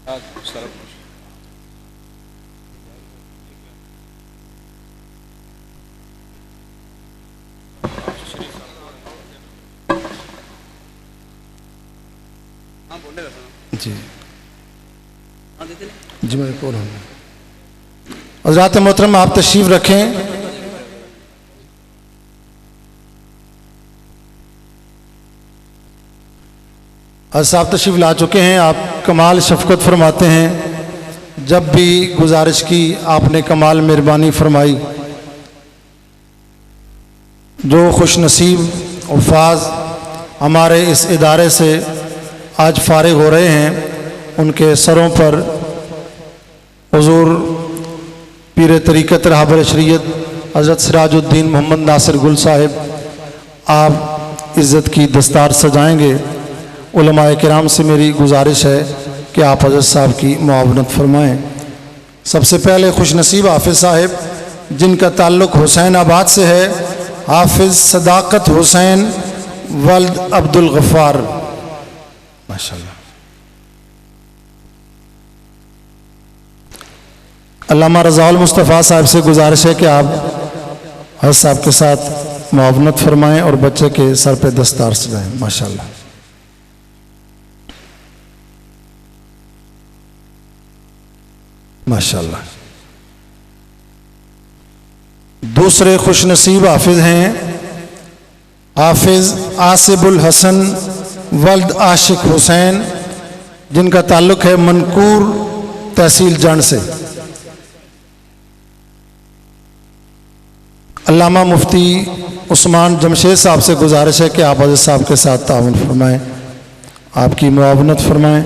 جی جی میں بول رہا ہوں. حضرات محترم آپ تشریف رکھیں. حضرت صاحب تشریف لا چکے ہیں. آپ کمال شفقت فرماتے ہیں. جب بھی گزارش کی آپ نے کمال مہربانی فرمائی. جو خوش نصیب حفاظ ہمارے اس ادارے سے آج فارغ ہو رہے ہیں ان کے سروں پر حضور پیر طریقت رہبر شریعت حضرت سراج الدین محمد ناصر گل صاحب آپ عزت کی دستار سجائیں گے. علماء کرام سے میری گزارش ہے کہ آپ حضرت صاحب کی معاونت فرمائیں. سب سے پہلے خوش نصیب حافظ صاحب جن کا تعلق حسین آباد سے ہے، حافظ صداقت حسین ولد عبد الغفار. ماشاءاللہ. علامہ رضا المصطفیٰ صاحب سے گزارش ہے کہ آپ حضرت صاحب کے ساتھ معاونت فرمائیں اور بچے کے سر پہ دستار سجائیں. ماشاءاللہ. ماشاءاللہ. دوسرے خوش نصیب حافظ ہیں حافظ آصب الحسن ولد عاشق حسین جن کا تعلق ہے منکور تحصیل جن سے. علامہ مفتی عثمان جمشید صاحب سے گزارش ہے کہ آپ حضرت صاحب کے ساتھ تعاون فرمائیں، آپ کی معاونت فرمائیں.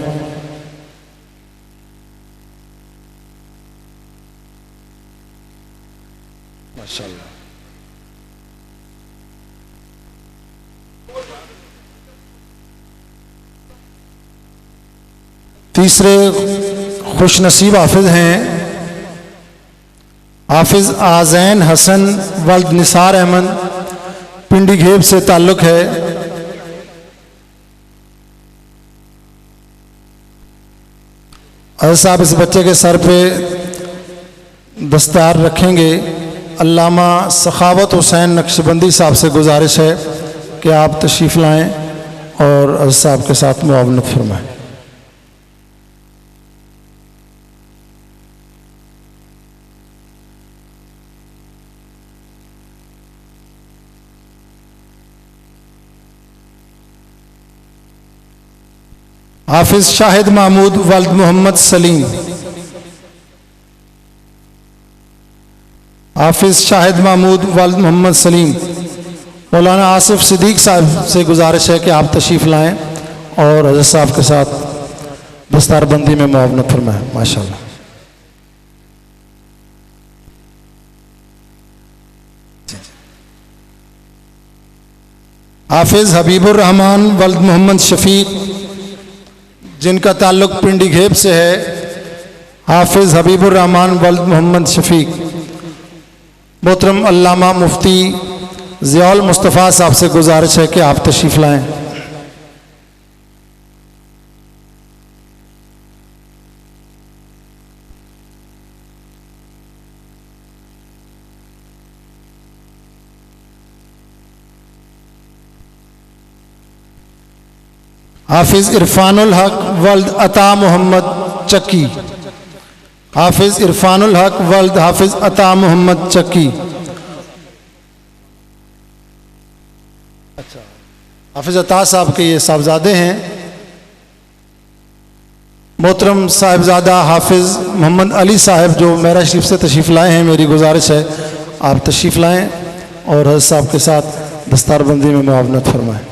ماشاءاللہ. تیسرے خوش نصیب حافظ ہیں حافظ آذین حسن ولد نثار احمد پنڈی گھیب سے تعلق ہے. حضرت صاحب اس بچے کے سر پہ دستار رکھیں گے. علامہ سخاوت حسین نقشبندی صاحب سے گزارش ہے کہ آپ تشریف لائیں اور حضرت صاحب کے ساتھ معاونت فرمائیں. حافظ شاہد محمود ولد محمد سلیم. حافظ شاہد محمود ولد محمد سلیم. مولانا آصف صدیق صاحب سے گزارش ہے کہ آپ تشریف لائیں اور حضرت صاحب کے ساتھ دستار بندی میں معاونت فرمائیں. ماشاءاللہ. حافظ حبیب الرحمن ولد محمد شفیق جن کا تعلق پنڈی گھیب سے ہے. حافظ حبیب الرحمن ولد محمد شفیق. محترم علامہ مفتی ضیاء المصطفیٰ صاحب سے گزارش ہے کہ آپ تشریف لائیں. حافظ عرفان الحق ولد عطا محمد چکی. حافظ عرفان الحق ولد حافظ عطا محمد چکی. حافظ عطا صاحب کے یہ صاحبزادے ہیں. محترم صاحبزادہ حافظ محمد علی صاحب جو میرا شریف سے تشریف لائے ہیں، میری گزارش ہے آپ تشریف لائیں اور حضرت صاحب کے ساتھ دستار بندی میں معاونت فرمائیں.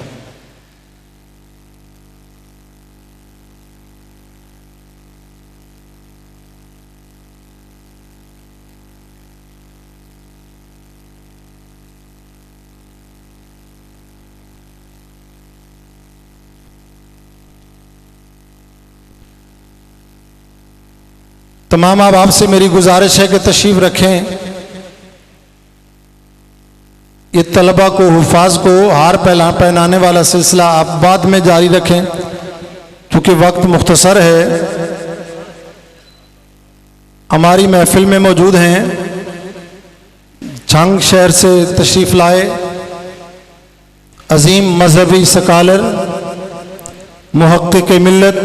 تمام آپ سے میری گزارش ہے کہ تشریف رکھیں. یہ طلبہ کو حفاظ کو ہار پہنانے والا سلسلہ آپ بعد میں جاری رکھیں کیونکہ وقت مختصر ہے. ہماری محفل میں موجود ہیں چھنگ شہر سے تشریف لائے عظیم مذہبی سکالر، محقق ملت،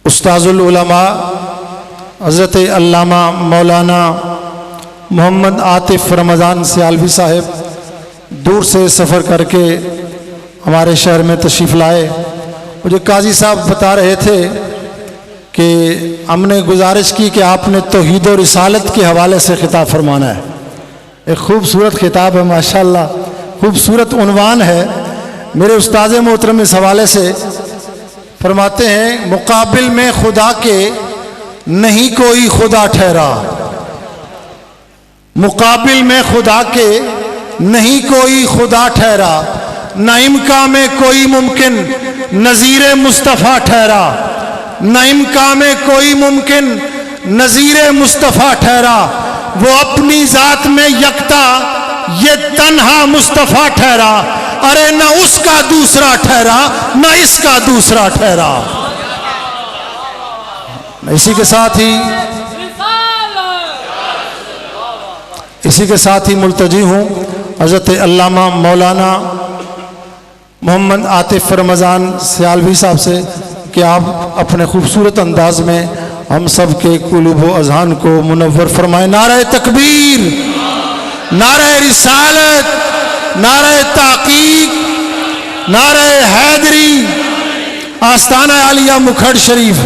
استاذ العلماء حضرت علامہ مولانا محمد عاطف رمضان سیالوی صاحب دور سے سفر کر کے ہمارے شہر میں تشریف لائے۔ مجھے قاضی صاحب بتا رہے تھے کہ ہم نے گزارش کی کہ آپ نے توحید و رسالت کے حوالے سے خطاب فرمانا ہے۔ ایک خوبصورت خطاب ہے ماشاءاللہ، خوبصورت عنوان ہے۔ میرے استاذ محترم اس حوالے سے فرماتے ہیں مقابل میں خدا کے نہیں کوئی خدا ٹھہرا، مقابل میں خدا کے نہیں کوئی خدا ٹھہرا، نہ امکان میں کوئی ممکن نظیر مصطفیٰ ٹھہرا، نہ امکان میں کوئی ممکن نظیر مصطفیٰ ٹھہرا، وہ اپنی ذات میں یکتا یہ تنہا مصطفیٰ ٹھہرا، ارے نہ اس کا دوسرا ٹھہرا نہ اس کا دوسرا ٹھہرا۔ میں اسی کے ساتھ ہی ملتجی ہوں حضرت علامہ مولانا محمد عاطف رمضان سیالوی صاحب سے کہ آپ اپنے خوبصورت انداز میں ہم سب کے قلوب و اذہان کو منور فرمائیں۔ نعرہ تکبیر، نعرہ رسالت، نعرہ تحقیق، نعرہ حیدری، آستانہ عالیہ مکھڈ شریف۔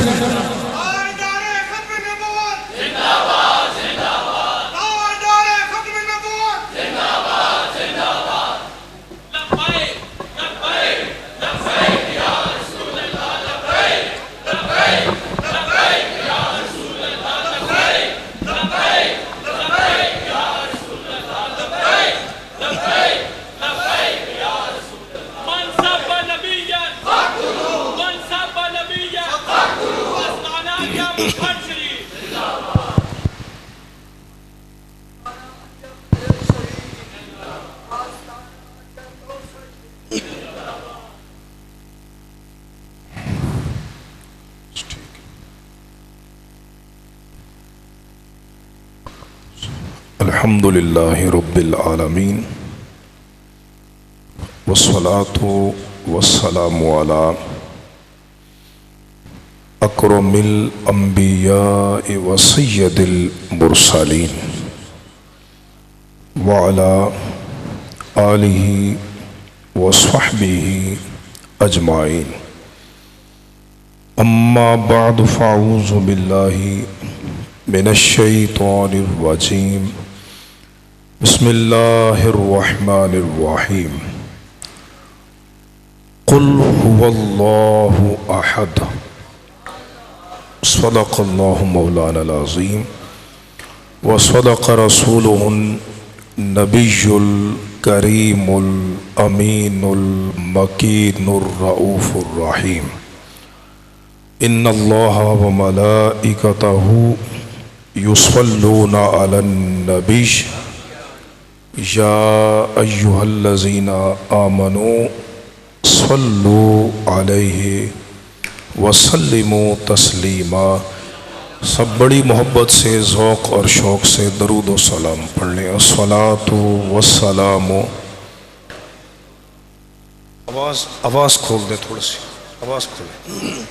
الحمد للہ رب العالمین والصلاة والسلام علی اکرم الانبیاء وسید المرسلین وعلی آلہ وصحبہ اجمعین، اما بعد فاعوذ باللہ من الشیطان الرجیم، بسم اللہ الرحمن الرحیم، قل هو اللہ احد، صدق اللہ مولانا العظیم وصدق رسولہ النبی الکریم الامین المکین الرؤوف الرحیم، ان اللہ وملائکتہ یصلون علی النبی یا ایہا الذین آمنوا صلوا علیہ وسلموا تسلیما۔ سب بڑی محبت سے، ذوق اور شوق سے درود و سلام پڑھ لیں۔ الصلاۃ والسلام، آواز کھول دیں، تھوڑا سی آواز کھول دیں۔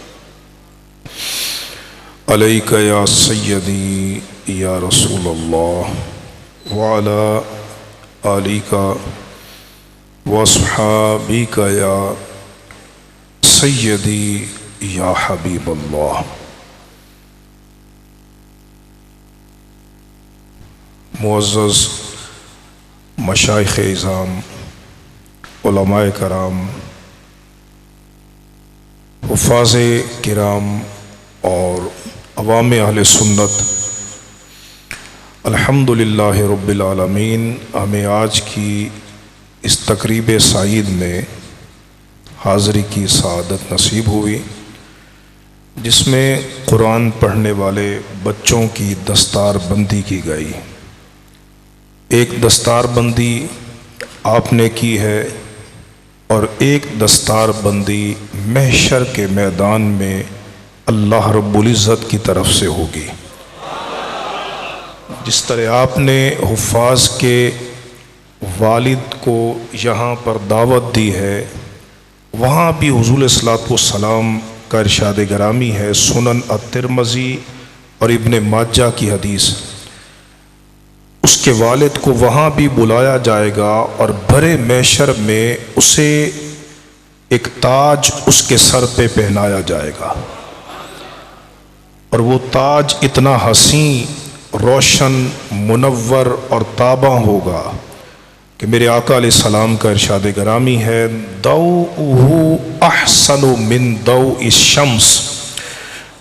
علیک یا سیدی یا رسول اللہ وعلی آلیک واصحابیک یا سیدی یا حبیب اللہ۔ معزز مشائخ اعظام، علماء کرام، حفاظ کرام اور عوام اہل سنت، الحمدللہ رب العالمین، ہمیں آج کی اس تقریب سعید میں حاضری کی سعادت نصیب ہوئی، جس میں قرآن پڑھنے والے بچوں کی دستار بندی کی گئی۔ ایک دستار بندی آپ نے کی ہے اور ایک دستار بندی محشر کے میدان میں اللہ رب العزت کی طرف سے ہوگی۔ جس طرح آپ نے حفاظ کے والد کو یہاں پر دعوت دی ہے، وہاں بھی حضور صلوات و سلام کا ارشاد گرامی ہے، سنن الترمذی اور ابن ماجہ کی حدیث، اس کے والد کو وہاں بھی بلایا جائے گا اور بھرے محشر میں اسے ایک تاج اس کے سر پہ پہنایا جائے گا، اور وہ تاج اتنا حسین، روشن، منور اور تاباں ہوگا کہ میرے آقا علیہ السلام کا ارشاد گرامی ہے، ضوءہ احسن من ضوء الشمس۔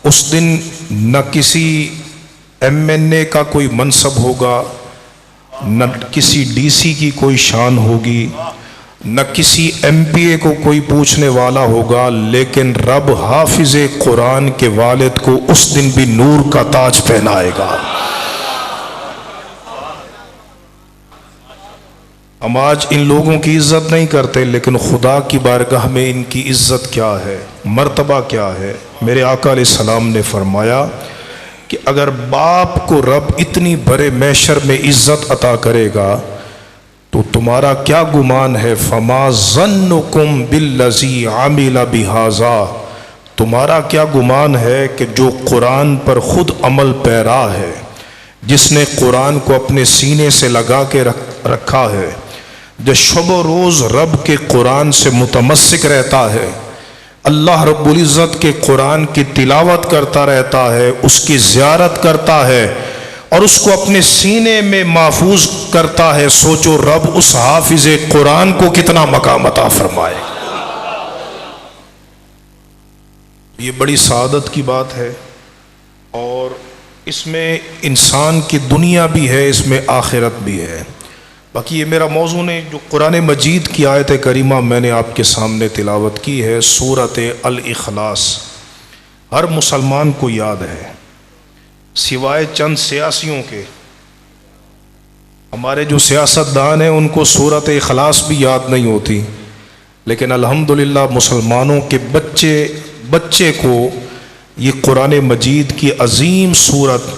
اس دن نہ کسی MNA کا کوئی منصب ہوگا، نہ کسی DC کی کوئی شان ہوگی، نہ کسی MPA کو کوئی پوچھنے والا ہوگا، لیکن رب حافظ قرآن کے والد کو اس دن بھی نور کا تاج پہنائے گا۔ ہم آج ان لوگوں کی عزت نہیں کرتے، لیکن خدا کی بارگاہ میں ان کی عزت کیا ہے، مرتبہ کیا ہے۔ میرے آقا علیہ السلام نے فرمایا کہ اگر باپ کو رب اتنی بڑے محشر میں عزت عطا کرے گا تو تمہارا کیا گمان ہے، فما ظنکم بالذی عمل بہذا، تمہارا کیا گمان ہے کہ جو قرآن پر خود عمل پیرا ہے، جس نے قرآن کو اپنے سینے سے لگا کے رکھا ہے، جو شب و روز رب کے قرآن سے متمسک رہتا ہے، اللہ رب العزت کے قرآن کی تلاوت کرتا رہتا ہے، اس کی زیارت کرتا ہے اور اس کو اپنے سینے میں محفوظ کرتا ہے، سوچو رب اس حافظ قرآن کو کتنا مقام عطا فرمائے۔ یہ بڑی سعادت کی بات ہے، اور اس میں انسان کی دنیا بھی ہے، اس میں آخرت بھی ہے۔ باقی یہ میرا موضوع نہیں، جو قرآن مجید کی آیت کریمہ میں نے آپ کے سامنے تلاوت کی ہے، سورۃ الاخلاص، ہر مسلمان کو یاد ہے سوائے چند سیاسیوں کے۔ ہمارے جو سیاستدان ہیں ان کو سورۃ اخلاص بھی یاد نہیں ہوتی، لیکن الحمدللہ مسلمانوں کے بچے کو یہ قرآن مجید کی عظیم سورۃ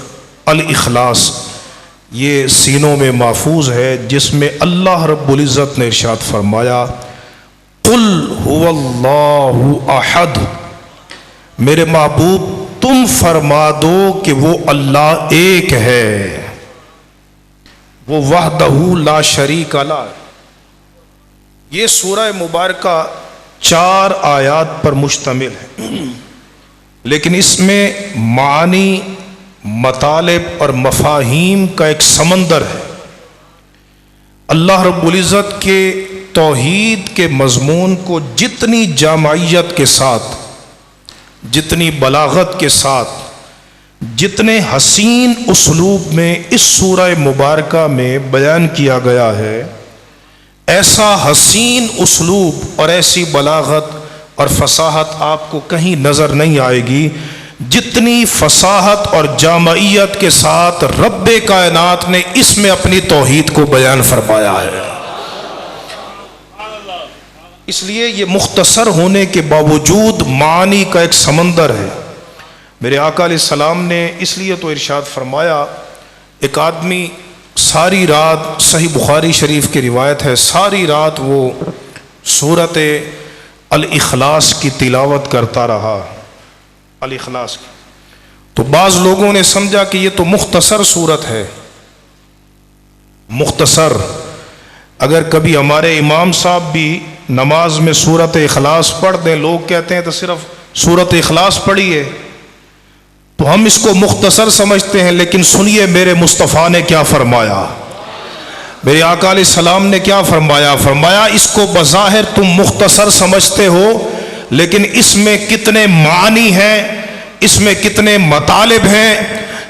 الاخلاص یہ سینوں میں محفوظ ہے، جس میں اللہ رب العزت نے ارشاد فرمایا، قل هو اللہ احد، میرے محبوب تم فرما دو کہ وہ اللہ ایک ہے، وہ وحدہ لا شریک لہ۔ یہ سورہ مبارکہ 4 آیات پر مشتمل ہے، لیکن اس میں معانی، مطالب اور مفاہیم کا ایک سمندر ہے۔ اللہ رب العزت کے توحید کے مضمون کو جتنی جامعیت کے ساتھ، جتنی بلاغت کے ساتھ، جتنے حسین اسلوب میں اس سورہ مبارکہ میں بیان کیا گیا ہے، ایسا حسین اسلوب اور ایسی بلاغت اور فصاحت آپ کو کہیں نظر نہیں آئے گی جتنی فصاحت اور جامعیت کے ساتھ رب کائنات نے اس میں اپنی توحید کو بیان فرمایا ہے۔ اس لیے یہ مختصر ہونے کے باوجود معانی کا ایک سمندر ہے۔ میرے آقا علیہ السلام نے اس لیے تو ارشاد فرمایا، ایک آدمی ساری رات، صحیح بخاری شریف کی روایت ہے، ساری رات وہ سورۃ الاخلاص کی تلاوت کرتا رہا، الاخلاص کی۔ تو بعض لوگوں نے سمجھا کہ یہ تو مختصر صورت ہے، مختصر۔ اگر کبھی ہمارے امام صاحب بھی نماز میں سورۃ اخلاص پڑھ دیں، لوگ کہتے ہیں تو صرف سورۃ اخلاص پڑھی ہے، تو ہم اس کو مختصر سمجھتے ہیں، لیکن سنیے میرے مصطفیٰ نے کیا فرمایا، میرے آقا علیہ السلام نے کیا فرمایا۔ فرمایا اس کو بظاہر تم مختصر سمجھتے ہو، لیکن اس میں کتنے معنی ہیں، اس میں کتنے مطالب ہیں،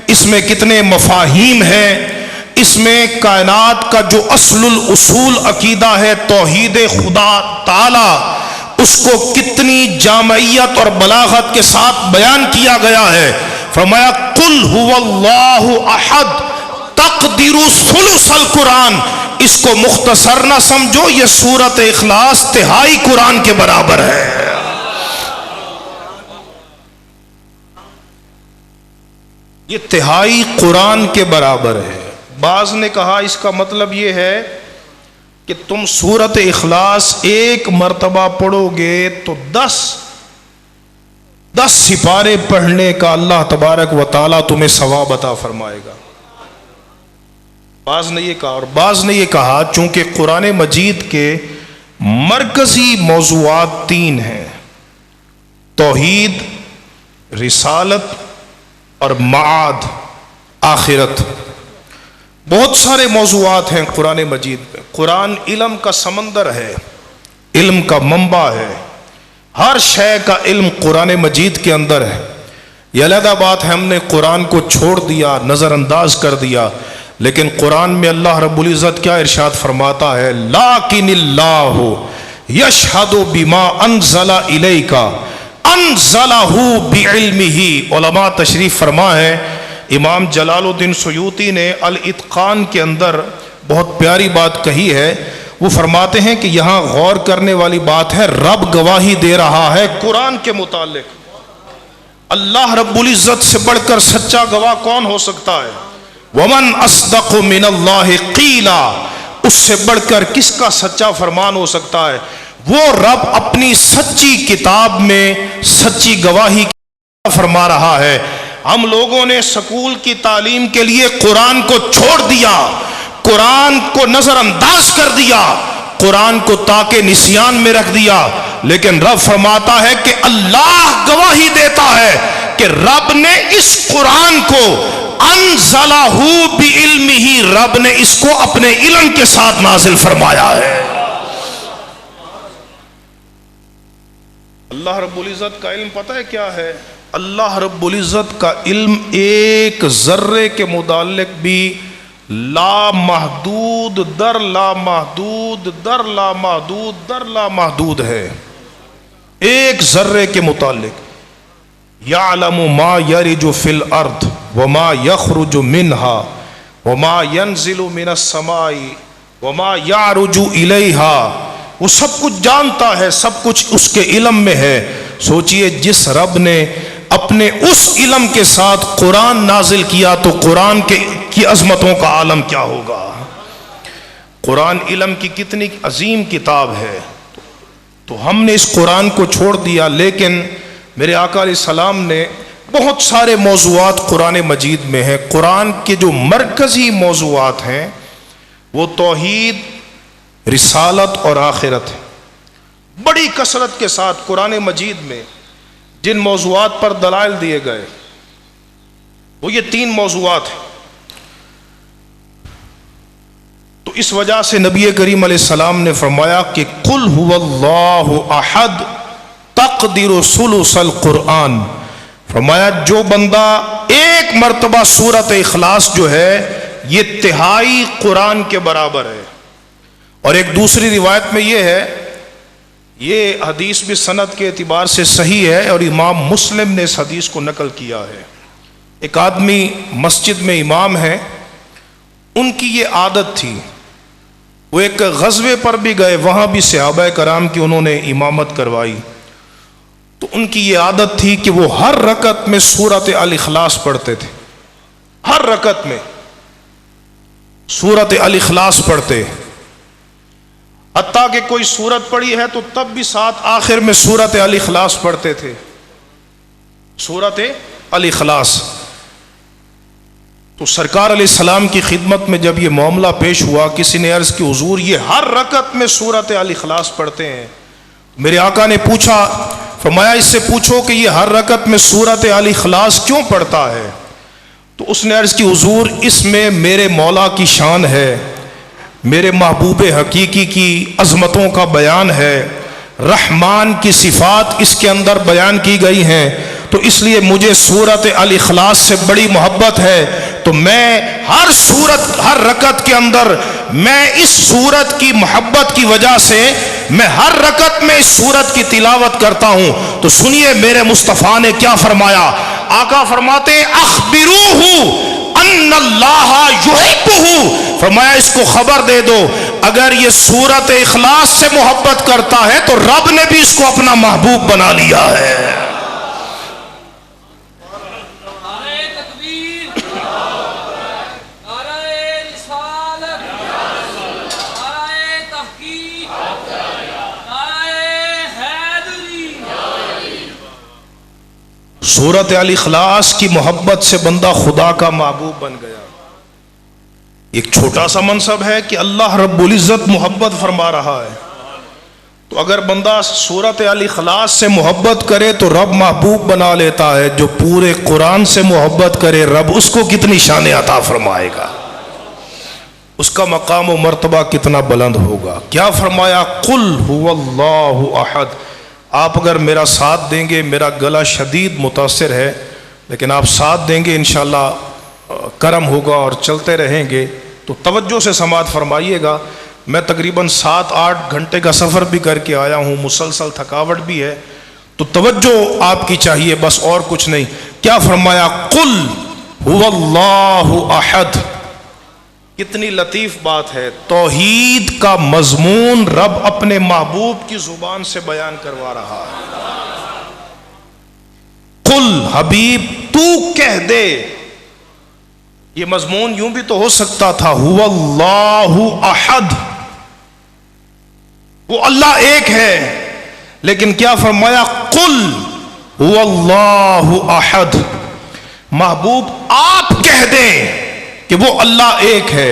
اس میں کتنے مفاہیم ہیں، اس میں کائنات کا جو اصل الاصول عقیدہ ہے توحید خدا تعالی، اس کو کتنی جامعیت اور بلاغت کے ساتھ بیان کیا گیا ہے۔ فرمایا قل هو اللہ احد تقدیر ثلث القرآن، اس کو مختصر نہ سمجھو، یہ سورۃ اخلاص تہائی قرآن کے برابر ہے۔ یہ تہائی قرآن کے برابر ہے۔ بعض نے کہا اس کا مطلب یہ ہے کہ تم سورت اخلاص ایک مرتبہ پڑھو گے تو 10 سپارے پڑھنے کا اللہ تبارک و تعالیٰ تمہیں ثواب عطا فرمائے گا. بعض نے یہ کہا، اور بعض نے یہ کہا چونکہ قرآن مجید کے مرکزی موضوعات 3 ہیں: توحید، رسالت اور معاد، آخرت. بہت سارے موضوعات ہیں قرآن مجید میں. قرآن علم کا سمندر ہے، علم کا منبع ہے، ہر شے کا علم قرآن مجید کے اندر ہے. یہ علیحدہ بات ہے ہم نے قرآن کو چھوڑ دیا، نظر انداز کر دیا، لیکن قرآن میں اللہ رب العزت کیا ارشاد فرماتا ہے؟ لیکن اللہ یشہد بما انزل الیک انزلہ بعلمہ. علماء تشریف فرما ہے، امام جلال الدین سیوطی نے الاتقان کے اندر بہت پیاری بات کہی ہے. وہ فرماتے ہیں کہ یہاں غور کرنے والی بات ہے، رب گواہی دے رہا ہے قرآن کے متعلق. اللہ رب العزت سے بڑھ کر سچا گواہ کون ہو سکتا ہے؟ ومن اصدق من اللہ قیلا، اس سے بڑھ کر کس کا سچا فرمان ہو سکتا ہے؟ وہ رب اپنی سچی کتاب میں سچی گواہی فرما رہا ہے. ہم لوگوں نے سکول کی تعلیم کے لیے قرآن کو چھوڑ دیا، قرآن کو نظر انداز کر دیا، قرآن کو تاکہ نسیان میں رکھ دیا. لیکن رب فرماتا ہے کہ اللہ گواہی دیتا ہے کہ رب نے اس قرآن کو انزلہ بعلمہ، رب نے اس کو اپنے علم کے ساتھ نازل فرمایا ہے. اللہ رب العزت کا علم پتہ ہے کیا ہے؟ اللہ رب العزت کا علم ایک ذرے کے متعلق بھی لا محدود در لا محدود در لا محدود در لا محدود ہے. ایک ذرے کے متعلق یعلم ما یرج فی الارض وما یخرج منہا وما ینزل من السماء وما یعرج الیہا، وہ سب کچھ جانتا ہے، سب کچھ اس کے علم میں ہے. سوچئے جس رب نے اپنے اس علم کے ساتھ قرآن نازل کیا تو قرآن کی عظمتوں کا عالم کیا ہوگا. قرآن علم کی کتنی عظیم کتاب ہے. تو ہم نے اس قرآن کو چھوڑ دیا، لیکن میرے آقا علیہ السلام نے بہت سارے موضوعات قرآن مجید میں ہیں. قرآن کے جو مرکزی موضوعات ہیں وہ توحید، رسالت اور آخرت ہے. بڑی کثرت کے ساتھ قرآن مجید میں جن موضوعات پر دلائل دیے گئے وہ یہ 3 موضوعات ہیں. تو اس وجہ سے نبی کریم علیہ السلام نے فرمایا کہ قل هو اللہ احد تقدر ثلث القرآن. فرمایا جو بندہ ایک مرتبہ سورت اخلاص جو ہے یہ تہائی قرآن کے برابر ہے. اور ایک دوسری روایت میں یہ ہے، یہ حدیث بھی سند کے اعتبار سے صحیح ہے اور امام مسلم نے اس حدیث کو نقل کیا ہے. ایک آدمی مسجد میں امام ہے، ان کی یہ عادت تھی، وہ ایک غزوے پر بھی گئے، وہاں بھی صحابہ کرام کی انہوں نے امامت کروائی. تو ان کی یہ عادت تھی کہ وہ ہر رکعت میں سورت الاخلاص پڑھتے تھے. ہر رکعت میں سورت الاخلاص پڑھتے، حتیٰ کہ کوئی سورت پڑھی ہے تو تب بھی ساتھ آخر میں سورت الاخلاص پڑھتے تھے. سورت الاخلاص. تو سرکار علیہ السلام کی خدمت میں جب یہ معاملہ پیش ہوا، کسی نے عرض کی حضور یہ ہر رکعت میں سورت الاخلاص پڑھتے ہیں. میرے آقا نے پوچھا، فرمایا اس سے پوچھو کہ یہ ہر رکعت میں سورت الاخلاص کیوں پڑھتا ہے؟ تو اس نے عرض کی حضور اس میں میرے مولا کی شان ہے، میرے محبوب حقیقی کی عظمتوں کا بیان ہے، رحمان کی صفات اس کے اندر بیان کی گئی ہیں، تو اس لیے مجھے سورت الاخلاص سے بڑی محبت ہے. تو میں ہر سورت، ہر رکعت کے اندر میں اس سورت کی محبت کی وجہ سے میں ہر رکعت میں اس سورت کی تلاوت کرتا ہوں. تو سنیے میرے مصطفیٰ نے کیا فرمایا. آقا فرماتے ہیں اخبروہ ان اللہ یحبہ، فرمایا اس کو خبر دے دو اگر یہ سورت اخلاص سے محبت کرتا ہے تو رب نے بھی اس کو اپنا محبوب بنا لیا ہے. صورت الاخلاص کی محبت سے بندہ خدا کا محبوب بن گیا. ایک چھوٹا سا منصب ہے کہ اللہ رب العزت محبت فرما رہا ہے. تو اگر بندہ صورت الاخلاص سے محبت کرے تو رب محبوب بنا لیتا ہے. جو پورے قرآن سے محبت کرے رب اس کو کتنی شان عطا فرمائے گا, اس کا مقام و مرتبہ کتنا بلند ہوگا. کیا فرمایا؟ قل هو اللہ احد. آپ اگر میرا ساتھ دیں گے, میرا گلا شدید متاثر ہے لیکن آپ ساتھ دیں گے انشاءاللہ کرم ہوگا اور چلتے رہیں گے, تو توجہ سے سماعت فرمائیے گا. میں تقریباً 7-8 گھنٹے کا سفر بھی کر کے آیا ہوں, مسلسل تھکاوٹ بھی ہے, تو توجہ آپ کی چاہیے بس اور کچھ نہیں. کیا فرمایا؟ قل هو اللہ احد. کتنی لطیف بات ہے. توحید کا مضمون رب اپنے محبوب کی زبان سے بیان کروا رہا ہے. قل حبیب تو کہہ دے. یہ مضمون یوں بھی تو ہو سکتا تھا هو اللہ احد, وہ اللہ ایک ہے, لیکن کیا فرمایا؟ قل هو اللہ احد. محبوب آپ کہہ دیں کہ وہ اللہ ایک ہے.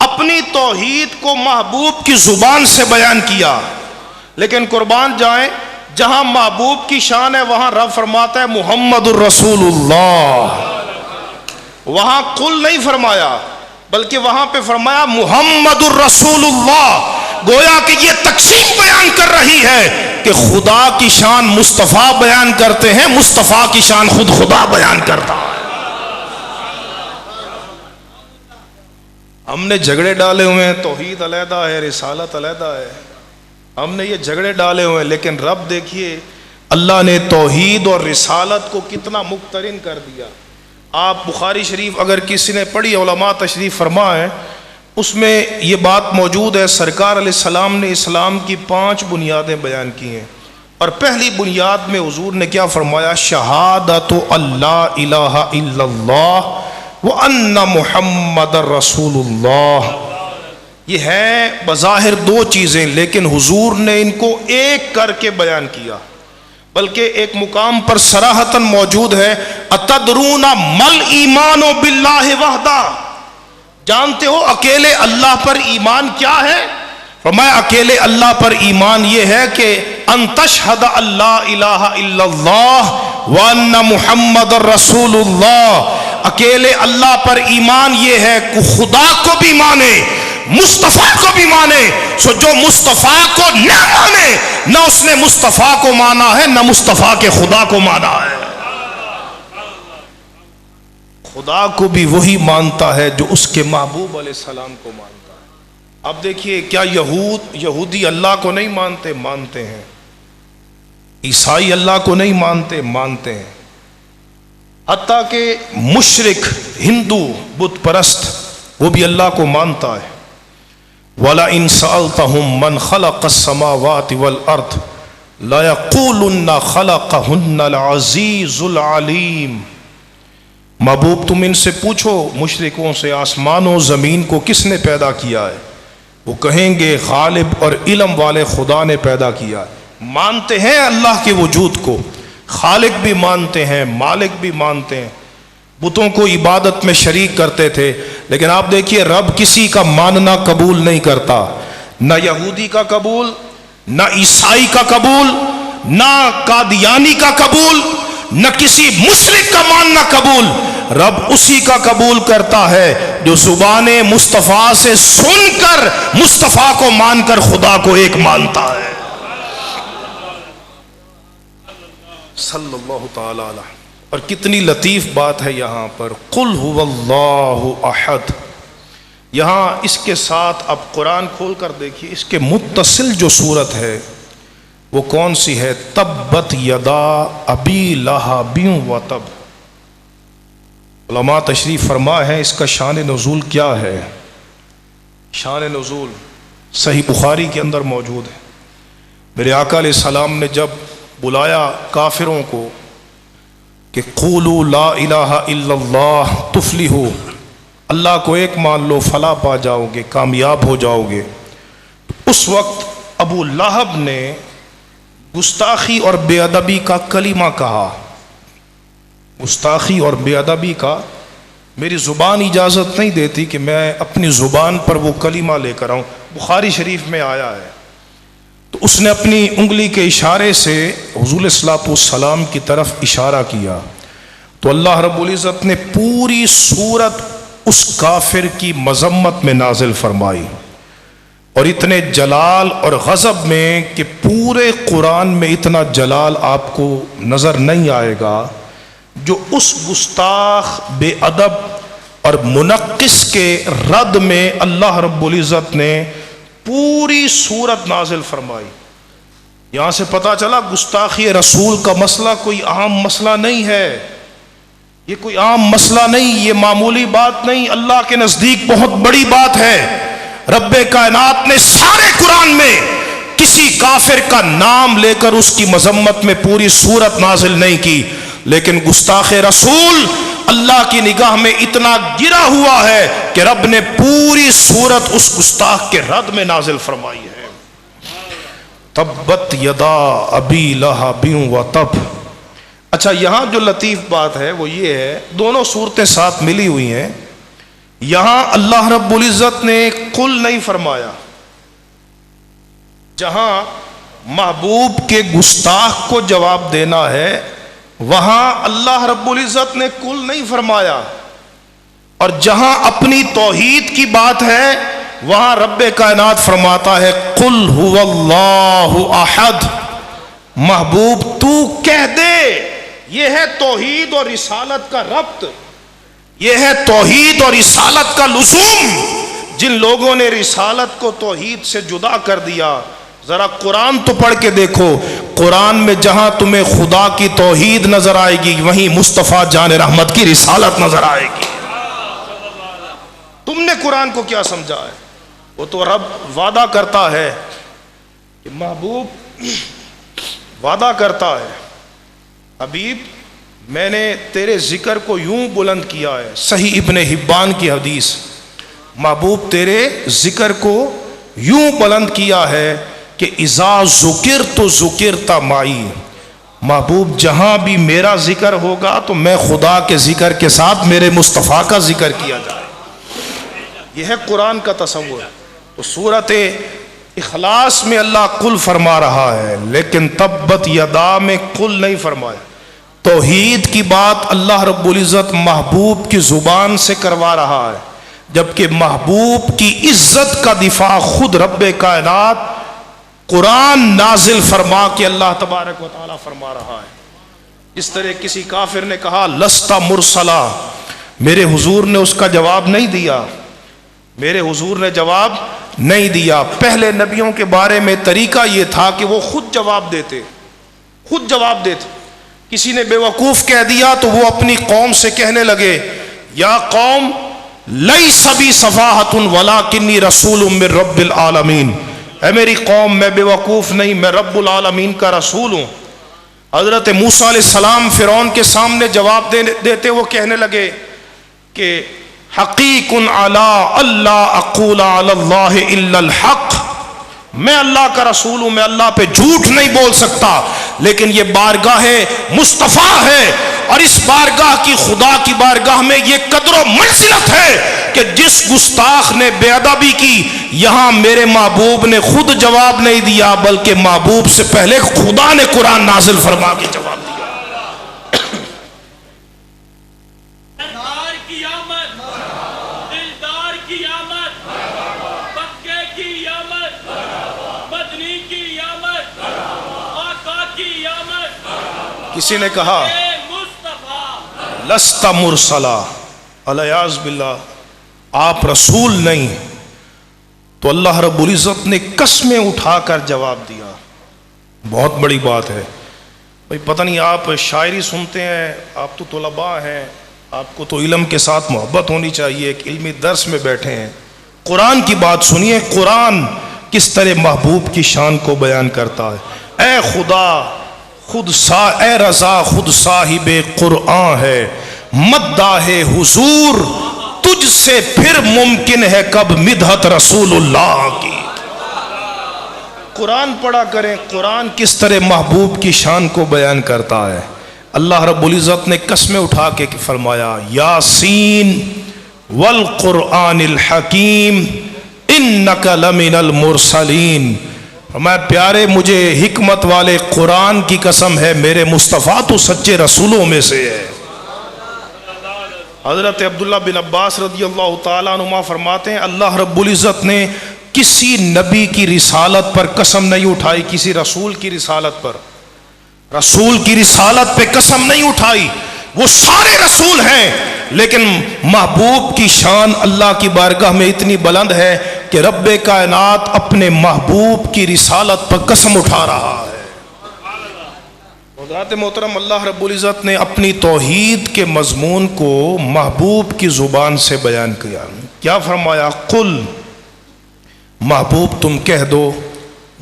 اپنی توحید کو محبوب کی زبان سے بیان کیا, لیکن قربان جائیں جہاں محبوب کی شان ہے وہاں رب فرماتا ہے محمد الرسول اللہ. وہاں قل نہیں فرمایا بلکہ وہاں پہ فرمایا محمد الرسول اللہ. گویا کہ یہ تقسیم بیان کر رہی ہے کہ خدا کی شان مصطفیٰ بیان کرتے ہیں, مصطفیٰ کی شان خود خدا بیان کرتا ہے. ہم نے جھگڑے ڈالے ہوئے ہیں, توحید علیحدہ ہے, رسالت علیحدہ ہے, ہم نے یہ جھگڑے ڈالے ہوئے ہیں, لیکن رب دیکھیے اللہ نے توحید اور رسالت کو کتنا مقترن کر دیا. آپ بخاری شریف اگر کسی نے پڑھی, علماء تشریف فرما ہے, اس میں یہ بات موجود ہے. سرکار علیہ السلام نے اسلام کی 5 بنیادیں بیان کی ہیں, اور پہلی بنیاد میں حضور نے کیا فرمایا؟ شہادت اللہ الہ الا اللہ وَأَنَّ مُحَمَّدَ رَسُولُ اللَّهِ. یہ ہے بظاہر 2 چیزیں, لیکن حضور نے ان کو ایک کر کے بیان کیا. بلکہ ایک مقام پر صراحتاً موجود ہے أَتَدْرُونَ مَا الْإِيمَانُ بِاللَّهِ وَحْدَهُ. جانتے ہو اکیلے اللہ پر ایمان کیا ہے؟ فرمایا اکیلے اللہ پر ایمان یہ ہے کہ ان تشہد اللہ الہ الا اللہ وان محمد رسول اللہ. اکیلے اللہ پر ایمان یہ ہے کہ خدا کو بھی مانے, مصطفیٰ کو بھی مانے. سو جو مصطفیٰ کو نہ مانے, نہ اس نے مصطفیٰ کو مانا ہے, نہ مصطفیٰ کے خدا کو مانا ہے. خدا کو بھی وہی مانتا ہے جو اس کے محبوب علیہ السلام کو مانتا ہے. اب دیکھیے کیا یہودی اللہ کو نہیں مانتے؟ مانتے ہیں. عیسائی اللہ کو نہیں مانتے؟ مانتے ہیں. حتیٰ کہ مشرک ہندو بت پرست وہ بھی اللہ کو مانتا ہے. وَلَئِن سَأَلْتَهُم مَّنْ خَلَقَ السَّمَاوَاتِ وَالْأَرْضِ لَيَقُولُنَّ خَلَقَهُنَّ الْعَزِيزُ الْعَلِيمُ. محبوب تم ان سے پوچھو مشرکوں سے آسمان و زمین کو کس نے پیدا کیا ہے, وہ کہیں گے غالب اور علم والے خدا نے پیدا کیا ہے. مانتے ہیں اللہ کے وجود کو, خالق بھی مانتے ہیں, مالک بھی مانتے ہیں. بتوں کو عبادت میں شریک کرتے تھے, لیکن آپ دیکھیے رب کسی کا ماننا قبول نہیں کرتا. نہ یہودی کا قبول, نہ عیسائی کا قبول, نہ قادیانی کا قبول, نہ کسی مشرک کا ماننا قبول. رب اسی کا قبول کرتا ہے جو زبان مصطفیٰ سے سن کر مصطفیٰ کو مان کر خدا کو ایک مانتا ہے. صلی اللہ تعالی علیہ. اور کتنی لطیف بات ہے یہاں پر قل هو اللہ احد. یہاں اس کے ساتھ اب قرآن کھول کر دیکھیے, اس کے متصل جو صورت ہے وہ کون سی ہے؟ تبت یدا ابی لہب وتب. علماء تشریف فرما ہے اس کا شان نزول کیا ہے. شان نزول صحیح بخاری کے اندر موجود ہے. میرے آقا علیہ السلام نے جب بلایا کافروں کو کہ قولوا لا الہ الا اللہ تفلحوا, اللہ کو ایک مان لو فلاح پا جاؤ گے, کامیاب ہو جاؤ گے. اس وقت ابو لہب نے گستاخی اور بے ادبی کا کلمہ کہا. گستاخی اور بے ادبی کا میری زبان اجازت نہیں دیتی کہ میں اپنی زبان پر وہ کلمہ لے کر آؤں. بخاری شریف میں آیا ہے. تو اس نے اپنی انگلی کے اشارے سے حضور علیہ الصلوۃ والسلام کی طرف اشارہ کیا تو اللہ رب العزت نے پوری سورت اس کافر کی مذمت میں نازل فرمائی، اور اتنے جلال اور غضب میں کہ پورے قرآن میں اتنا جلال آپ کو نظر نہیں آئے گا جو اس گستاخ بے ادب اور منقص کے رد میں اللہ رب العزت نے پوری سورت نازل فرمائی. یہاں سے پتہ چلا گستاخی رسول کا مسئلہ کوئی عام مسئلہ نہیں ہے، یہ کوئی عام مسئلہ نہیں، یہ معمولی بات نہیں، اللہ کے نزدیک بہت بڑی بات ہے. رب کائنات نے سارے قرآن میں کسی کافر کا نام لے کر اس کی مذمت میں پوری سورت نازل نہیں کی، لیکن گستاخ رسول اللہ کی نگاہ میں اتنا گرا ہوا ہے کہ رب نے پوری سورت اس گستاخ کے رد میں نازل فرمائی ہے. تبت یدا ابی لہب وتب. اچھا، یہاں جو لطیف بات ہے وہ یہ ہے، دونوں صورتیں ساتھ ملی ہوئی ہیں. یہاں اللہ رب العزت نے قل نہیں فرمایا، جہاں محبوب کے گستاخ کو جواب دینا ہے وہاں اللہ رب العزت نے قل نہیں فرمایا، اور جہاں اپنی توحید کی بات ہے وہاں رب کائنات فرماتا ہے قل هو اللہ احد. محبوب تو کہہ دے. یہ ہے توحید اور رسالت کا ربط، یہ ہے توحید اور رسالت کا لزوم. جن لوگوں نے رسالت کو توحید سے جدا کر دیا، ذرا قرآن تو پڑھ کے دیکھو، قرآن میں جہاں تمہیں خدا کی توحید نظر آئے گی وہیں مصطفیٰ جان رحمت کی رسالت نظر آئے گی. تم نے قرآن کو کیا سمجھا ہے؟ وہ تو رب وعدہ کرتا ہے کہ محبوب وعدہ کرتا ہے، حبیب میں نے تیرے ذکر کو یوں بلند کیا ہے. صحیح ابن حبان کی حدیث، محبوب تیرے ذکر کو یوں بلند کیا ہے کہ اذا ذکرت ذکرت معی. محبوب جہاں بھی میرا ذکر ہوگا تو میں خدا کے ذکر کے ساتھ میرے مصطفیٰ کا ذکر کیا جائے. یہ ہے قرآن کا تصور. تو سورت اخلاص میں اللہ قل فرما رہا ہے، لیکن تبت یدا میں قل نہیں فرمایا. توحید کی بات اللہ رب العزت محبوب کی زبان سے کروا رہا ہے، جبکہ محبوب کی عزت کا دفاع خود رب کائنات قرآن نازل فرما کے اللہ تبارک و تعالی فرما رہا ہے. اس طرح کسی کافر نے کہا لست مرسلا، میرے حضور نے اس کا جواب نہیں دیا، میرے حضور نے جواب نہیں دیا. پہلے نبیوں کے بارے میں طریقہ یہ تھا کہ وہ خود جواب دیتے، خود جواب دیتے. کسی نے بے وقوف کہہ دیا تو وہ اپنی قوم سے کہنے لگے یا قوم لیس بی صفاحۃ ولکنی رسول من رب العالمین. اے میری قوم میں بے وقوف نہیں، میں رب العالمین کا رسول ہوں. حضرت موسیٰ علیہ السلام فرعون کے سامنے جواب دیتے وہ کہنے لگے کہ حقیق علی اللہ اقول علی اللہ الا الحق. میں اللہ کا رسول ہوں، میں اللہ پہ جھوٹ نہیں بول سکتا، لیکن یہ بارگاہ مصطفیٰ ہے، اور اس بارگاہ کی خدا کی بارگاہ میں یہ قدر و منزلت ہے کہ جس گستاخ نے بے ادبی کی، یہاں میرے محبوب نے خود جواب نہیں دیا بلکہ محبوب سے پہلے خدا نے قرآن نازل فرما کے جواب دیا. کسی نے کہا لست مرسلا، الیاذ باللہ آپ رسول نہیں. تو اللہ رب العزت نے قسمیں اٹھا کر جواب دیا. بہت بڑی بات ہے بھائی. پتہ نہیں آپ شاعری سنتے ہیں، آپ تو طلباء ہیں، آپ کو تو علم کے ساتھ محبت ہونی چاہیے، ایک علمی درس میں بیٹھے ہیں. قرآن کی بات سنیے، قرآن کس طرح محبوب کی شان کو بیان کرتا ہے. اے خدا اے رضا خود صاحب قرآن ہے، مداح حضور تجھ سے پھر ممکن ہے کب مدحت رسول اللہ کی. قرآن پڑھا کریں، قرآن کس طرح محبوب کی شان کو بیان کرتا ہے. اللہ رب العزت نے قسمیں اٹھا کے فرمایا یاسین والقرآن الحکیم انک لمن المرسلین. میں پیارے مجھے حکمت والے قرآن کی قسم ہے، میرے مصطفیٰ تو سچے رسولوں میں سے ہے. حضرت عبداللہ بن عباس رضی اللہ تعالیٰ عنہما فرماتے ہیں اللہ رب العزت نے کسی نبی کی رسالت پر قسم نہیں اٹھائی، کسی رسول کی رسالت پر، رسول کی رسالت پہ قسم نہیں اٹھائی. وہ سارے رسول ہیں، لیکن محبوب کی شان اللہ کی بارگاہ میں اتنی بلند ہے کہ رب کائنات اپنے محبوب کی رسالت پر قسم اٹھا رہا ہے. حضرات محترم، اللہ رب العزت نے اپنی توحید کے مضمون کو محبوب کی زبان سے بیان کیا. کیا فرمایا؟ قل، محبوب تم کہہ دو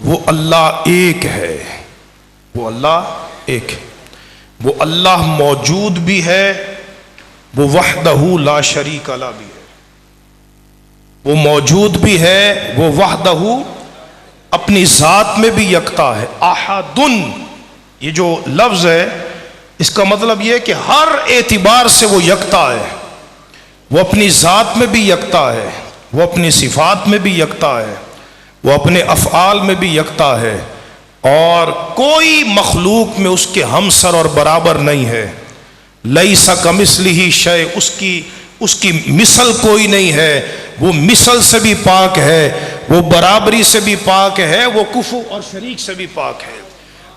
وہ اللہ ایک ہے، وہ اللہ ایک ہے، وہ اللہ موجود بھی ہے، وہ وحدہ لا شریک لہ بھی ہے. وہ موجود بھی ہے، وہ وحدہ اپنی ذات میں بھی یکتا ہے. احدن، یہ جو لفظ ہے اس کا مطلب یہ کہ ہر اعتبار سے وہ یکتا ہے. وہ اپنی ذات میں بھی یکتا ہے، وہ اپنی صفات میں بھی یکتا ہے، وہ اپنے افعال میں بھی یکتا ہے، اور کوئی مخلوق میں اس کے ہمسر اور برابر نہیں ہے. لیس کمثلہ شیء، اس کی مثل کوئی نہیں ہے. وہ مثل سے بھی پاک ہے، وہ برابری سے بھی پاک ہے، وہ کفو اور شریک سے بھی پاک ہے.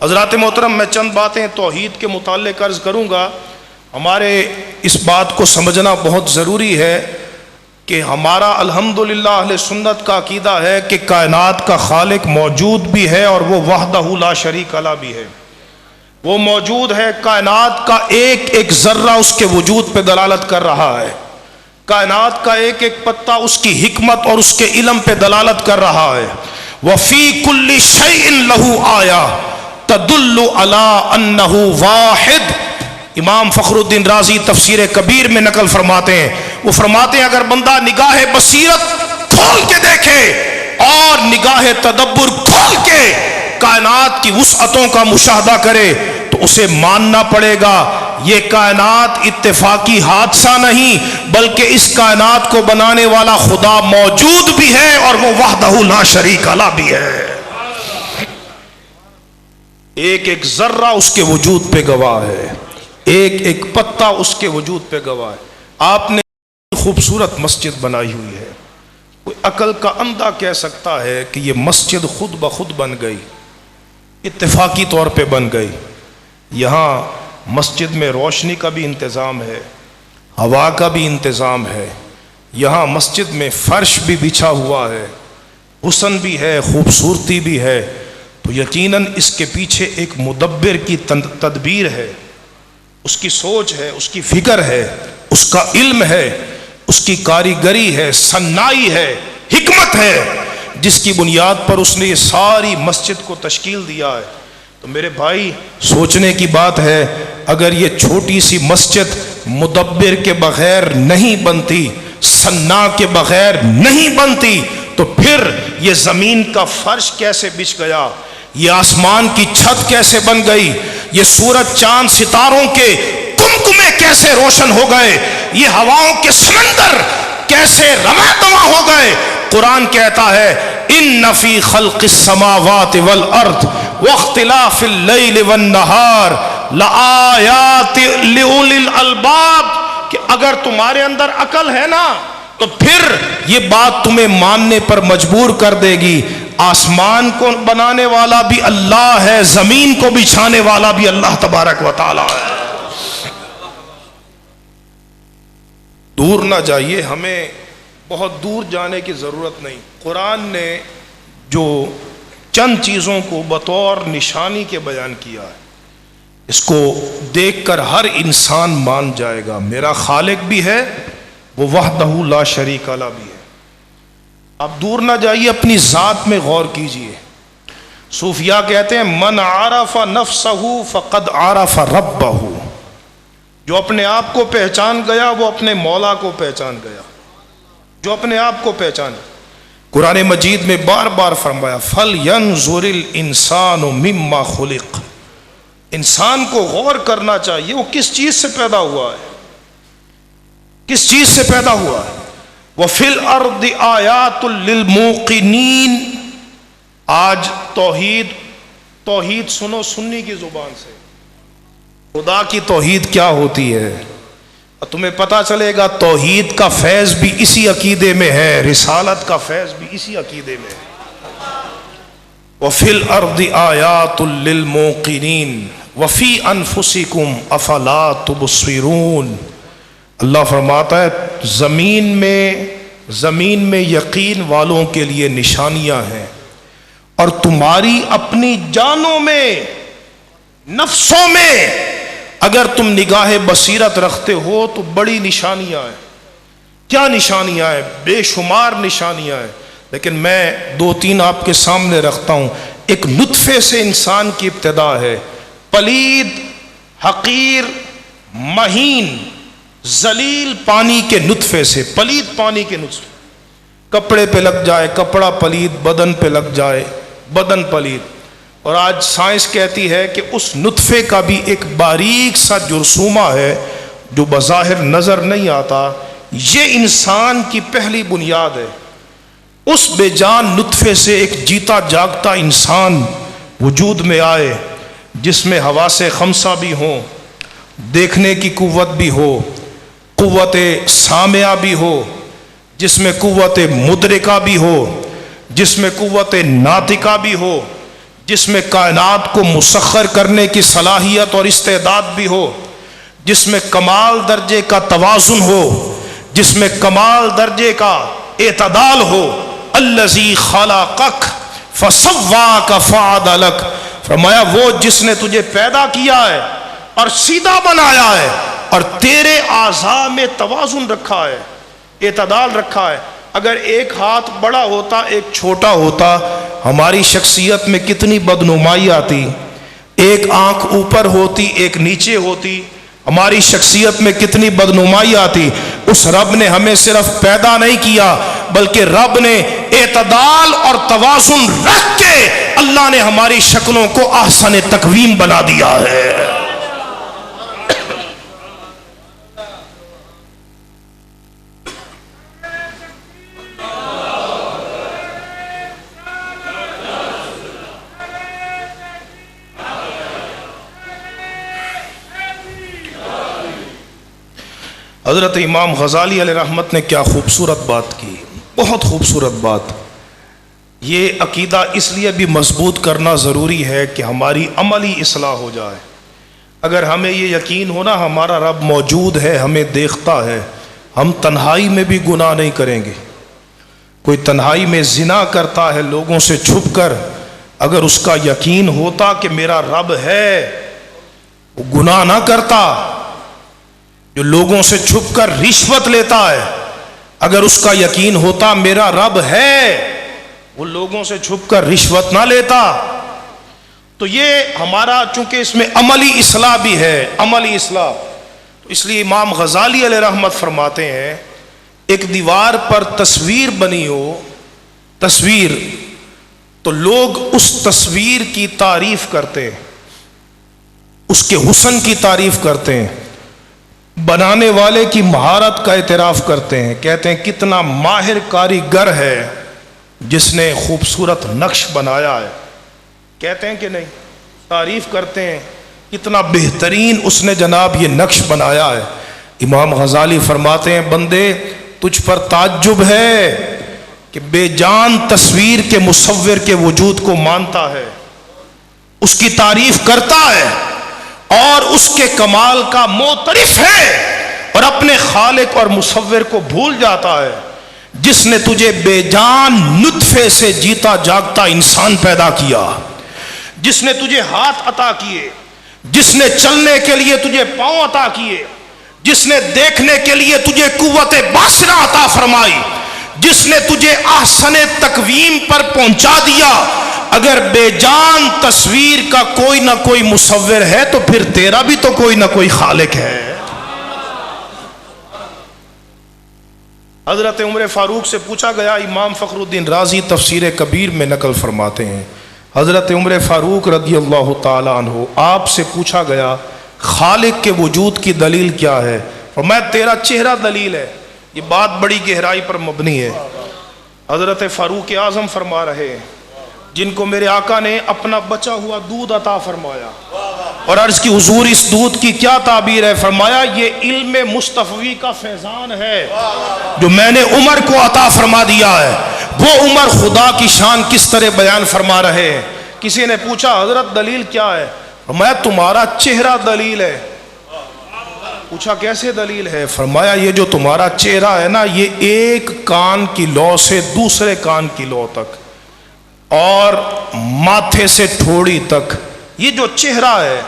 حضرات محترم، میں چند باتیں توحید کے متعلق عرض کروں گا. ہمارے اس بات کو سمجھنا بہت ضروری ہے کہ ہمارا الحمدللہ اہل سنت کا عقیدہ ہے کہ کائنات کا خالق موجود بھی ہے اور وہ وحدہ لا شریک لہ بھی ہے. وہ موجود ہے، کائنات کا ایک ایک ذرہ اس کے وجود پہ دلالت کر رہا ہے. کائنات کا ایک ایک پتا اس کی حکمت اور اس کے علم پہ دلالت کر رہا ہے. وَفِي كُلِّ شَيْءٍ لَهُ آیَةٌ تدل علی انہ واحد. امام فخر الدین رازی تفسیر کبیر میں نقل فرماتے ہیں، وہ فرماتے ہیں اگر بندہ نگاہ بصیرت کھول کے دیکھے اور نگاہ تدبر کھول کے کائنات کی وسعتوں کا مشاہدہ کرے تو اسے ماننا پڑے گا یہ کائنات اتفاقی حادثہ نہیں، بلکہ اس کائنات کو بنانے والا خدا موجود بھی ہے اور وہ وحدہ لا شریک لہ بھی ہے. ایک ایک ذرہ اس کے وجود پہ گواہ ہے، ایک ایک پتا اس کے وجود پہ گواہ ہے. آپ نے خوبصورت مسجد بنائی ہوئی ہے، کوئی عقل کا اندھا کہہ سکتا ہے کہ یہ مسجد خود بخود بن گئی، اتفاقی طور پہ بن گئی. یہاں مسجد میں روشنی کا بھی انتظام ہے، ہوا کا بھی انتظام ہے، یہاں مسجد میں فرش بھی بچھا ہوا ہے، حسن بھی ہے، خوبصورتی بھی ہے. تو یقیناً اس کے پیچھے ایک مدبر کی تدبیر ہے، اس کی سوچ ہے، اس کی فکر ہے، اس کا علم ہے، اس کی کاریگری ہے، صنائی ہے، حکمت ہے، جس کی بنیاد پر اس نے یہ ساری مسجد کو تشکیل دیا ہے. تو میرے بھائی، سوچنے کی بات ہے، اگر یہ چھوٹی سی مسجد مدبر کے بغیر نہیں بنتی، صنع کے بغیر نہیں بنتی، تو پھر یہ زمین کا فرش کیسے بچھ گیا، یہ آسمان کی چھت کیسے بن گئی، یہ سورج چاند ستاروں کے کمکمے کیسے روشن ہو گئے، یہ ہواؤں کے سمندر کیسے رواں دواں ہو گئے. قرآن کہتا ہے ان فی خلق السماوات والارض واختلاف اللیل والنہار لآیات لأولی الالباب، کہ اگر تمہارے اندر عقل ہے نا تو پھر یہ بات تمہیں ماننے پر مجبور کر دے گی. آسمان کو بنانے والا بھی اللہ ہے، زمین کو بچھانے والا بھی اللہ تبارک و تعالی ہے. دور نہ جائیے، ہمیں بہت دور جانے کی ضرورت نہیں. قرآن نے جو چند چیزوں کو بطور نشانی کے بیان کیا ہے، اس کو دیکھ کر ہر انسان مان جائے گا میرا خالق بھی ہے، وہ وحدہ لا شریک لہ بھی ہے. اب دور نہ جائیے، اپنی ذات میں غور کیجئے. صوفیاء کہتے ہیں من عرف نفسہ فقد عرف ربہ، جو اپنے آپ کو پہچان گیا وہ اپنے مولا کو پہچان گیا. جو اپنے آپ کو پہچانے، قرآن مجید میں بار بار فرمایا فَلْيَنْظُرِ الْإِنسَانُ مِمَّا خُلِقَ، انسان کو غور کرنا چاہیے وہ کس چیز سے پیدا ہوا ہے، کس چیز سے پیدا ہوا ہے۔ وَفِي الْأَرْضِ آیَاتٌ لِّلْمُوقِنِينَ، آج توحید سنو سنی کی زبان سے، خدا کی توحید کیا ہوتی ہے، اور تمہیں پتہ چلے گا توحید کا فیض بھی اسی عقیدے میں ہے، رسالت کا فیض بھی اسی عقیدے میں ہے۔ وَفِي الْأَرْضِ آیَاتٌ لِّلْمُوقِنِينَ وَفِي أَنفُسِكُمْ أَفَلَا تُبْصِرُونَ، اللہ فرماتا ہے زمین میں یقین والوں کے لیے نشانیاں ہیں، اور تمہاری اپنی جانوں میں، نفسوں میں اگر تم نگاہ بصیرت رکھتے ہو تو بڑی نشانیاں ہیں۔ کیا نشانیاں ہیں؟ بے شمار نشانیاں ہیں، لیکن میں دو تین آپ کے سامنے رکھتا ہوں۔ ایک نطفے سے انسان کی ابتدا ہے، پلید، حقیر، مہین، ذلیل پانی کے نطفے سے، پلید پانی کے نطفے، کپڑے پہ لگ جائے کپڑا پلید، بدن پہ لگ جائے بدن پلید، اور آج سائنس کہتی ہے کہ اس نطفے کا بھی ایک باریک سا جرثومہ ہے جو بظاہر نظر نہیں آتا، یہ انسان کی پہلی بنیاد ہے۔ اس بے جان نطفے سے ایک جیتا جاگتا انسان وجود میں آئے، جس میں حواس خمسہ بھی ہوں، دیکھنے کی قوت بھی ہو، قوت سامعہ بھی ہو، جس میں قوت مدرکہ بھی ہو، جس میں قوت ناطقہ بھی ہو، جس میں کائنات کو مسخر کرنے کی صلاحیت اور استعداد بھی ہو، جس میں کمال درجے کا توازن ہو، جس میں کمال درجے کا اعتدال ہو۔ الذی خلقک فسواک فعدلک، فرمایا وہ جس نے تجھے پیدا کیا ہے اور سیدھا بنایا ہے اور تیرے اعضاء میں توازن رکھا ہے، اعتدال رکھا ہے۔ اگر ایک ہاتھ بڑا ہوتا ایک چھوٹا ہوتا، ہماری شخصیت میں کتنی بدنمائی آتی، ایک آنکھ اوپر ہوتی ایک نیچے ہوتی، ہماری شخصیت میں کتنی بدنمائی آتی۔ اس رب نے ہمیں صرف پیدا نہیں کیا، بلکہ رب نے اعتدال اور توازن رکھ کے اللہ نے ہماری شکلوں کو احسن تقویم بنا دیا ہے۔ حضرت امام غزالی علیہ رحمت نے کیا خوبصورت بات کی، بہت خوبصورت بات۔ یہ عقیدہ اس لیے بھی مضبوط کرنا ضروری ہے کہ ہماری عملی اصلاح ہو جائے۔ اگر ہمیں یہ یقین ہونا ہمارا رب موجود ہے، ہمیں دیکھتا ہے، ہم تنہائی میں بھی گناہ نہیں کریں گے۔ کوئی تنہائی میں زنا کرتا ہے لوگوں سے چھپ کر، اگر اس کا یقین ہوتا کہ میرا رب ہے وہ گناہ نہ کرتا۔ جو لوگوں سے چھپ کر رشوت لیتا ہے، اگر اس کا یقین ہوتا میرا رب ہے وہ لوگوں سے چھپ کر رشوت نہ لیتا۔ تو یہ ہمارا چونکہ اس میں عملی اصلاح بھی ہے، عملی اصلاح، تو اس لیے امام غزالی علیہ رحمت فرماتے ہیں ایک دیوار پر تصویر بنی ہو، تصویر، تو لوگ اس تصویر کی تعریف کرتے ہیں، اس کے حسن کی تعریف کرتے ہیں، بنانے والے کی مہارت کا اعتراف کرتے ہیں، کہتے ہیں کتنا ماہر کاریگر ہے جس نے خوبصورت نقش بنایا ہے، کہتے ہیں کہ نہیں، تعریف کرتے ہیں کتنا بہترین اس نے جناب یہ نقش بنایا ہے۔ امام غزالی فرماتے ہیں بندے تجھ پر تعجب ہے کہ بے جان تصویر کے مصور کے وجود کو مانتا ہے، اس کی تعریف کرتا ہے اور اس کے کمال کا معترف ہے، اور اپنے خالق اور مصور کو بھول جاتا ہے جس نے تجھے بے جان نطفے سے جیتا جاگتا انسان پیدا کیا، جس نے تجھے ہاتھ عطا کیے، جس نے چلنے کے لیے تجھے پاؤں عطا کیے، جس نے دیکھنے کے لیے تجھے قوت باصرہ عطا فرمائی، جس نے تجھے احسن تقویم پر پہنچا دیا۔ اگر بے جان تصویر کا کوئی نہ کوئی مصور ہے تو پھر تیرا بھی تو کوئی نہ کوئی خالق ہے۔ حضرت عمر فاروق سے پوچھا گیا، امام فخر الدین رازی تفسیر کبیر میں نقل فرماتے ہیں، حضرت عمر فاروق رضی اللہ تعالیٰ عنہ، آپ سے پوچھا گیا خالق کے وجود کی دلیل کیا ہے؟ فرمایا تیرا چہرہ دلیل ہے۔ یہ بات بڑی گہرائی پر مبنی ہے۔ حضرت فاروق اعظم فرما رہے ہیں جن کو میرے آقا نے اپنا بچا ہوا دودھ عطا فرمایا اور عرض کی حضور اس دودھ کی کیا تعبیر ہے؟ فرمایا یہ علم مصطفی کا فیضان ہے جو میں نے عمر کو عطا فرما دیا ہے۔ وہ عمر خدا کی شان کس طرح بیان فرما رہے ہیں۔ کسی نے پوچھا حضرت دلیل کیا ہے؟ فرمایا تمہارا چہرہ دلیل ہے۔ پوچھا کیسے دلیل ہے؟ فرمایا یہ جو تمہارا چہرہ ہے نا، یہ ایک کان کی لو سے دوسرے کان کی لو تک اور ماتھے سے ٹھوڑی تک یہ جو چہرہ ہے،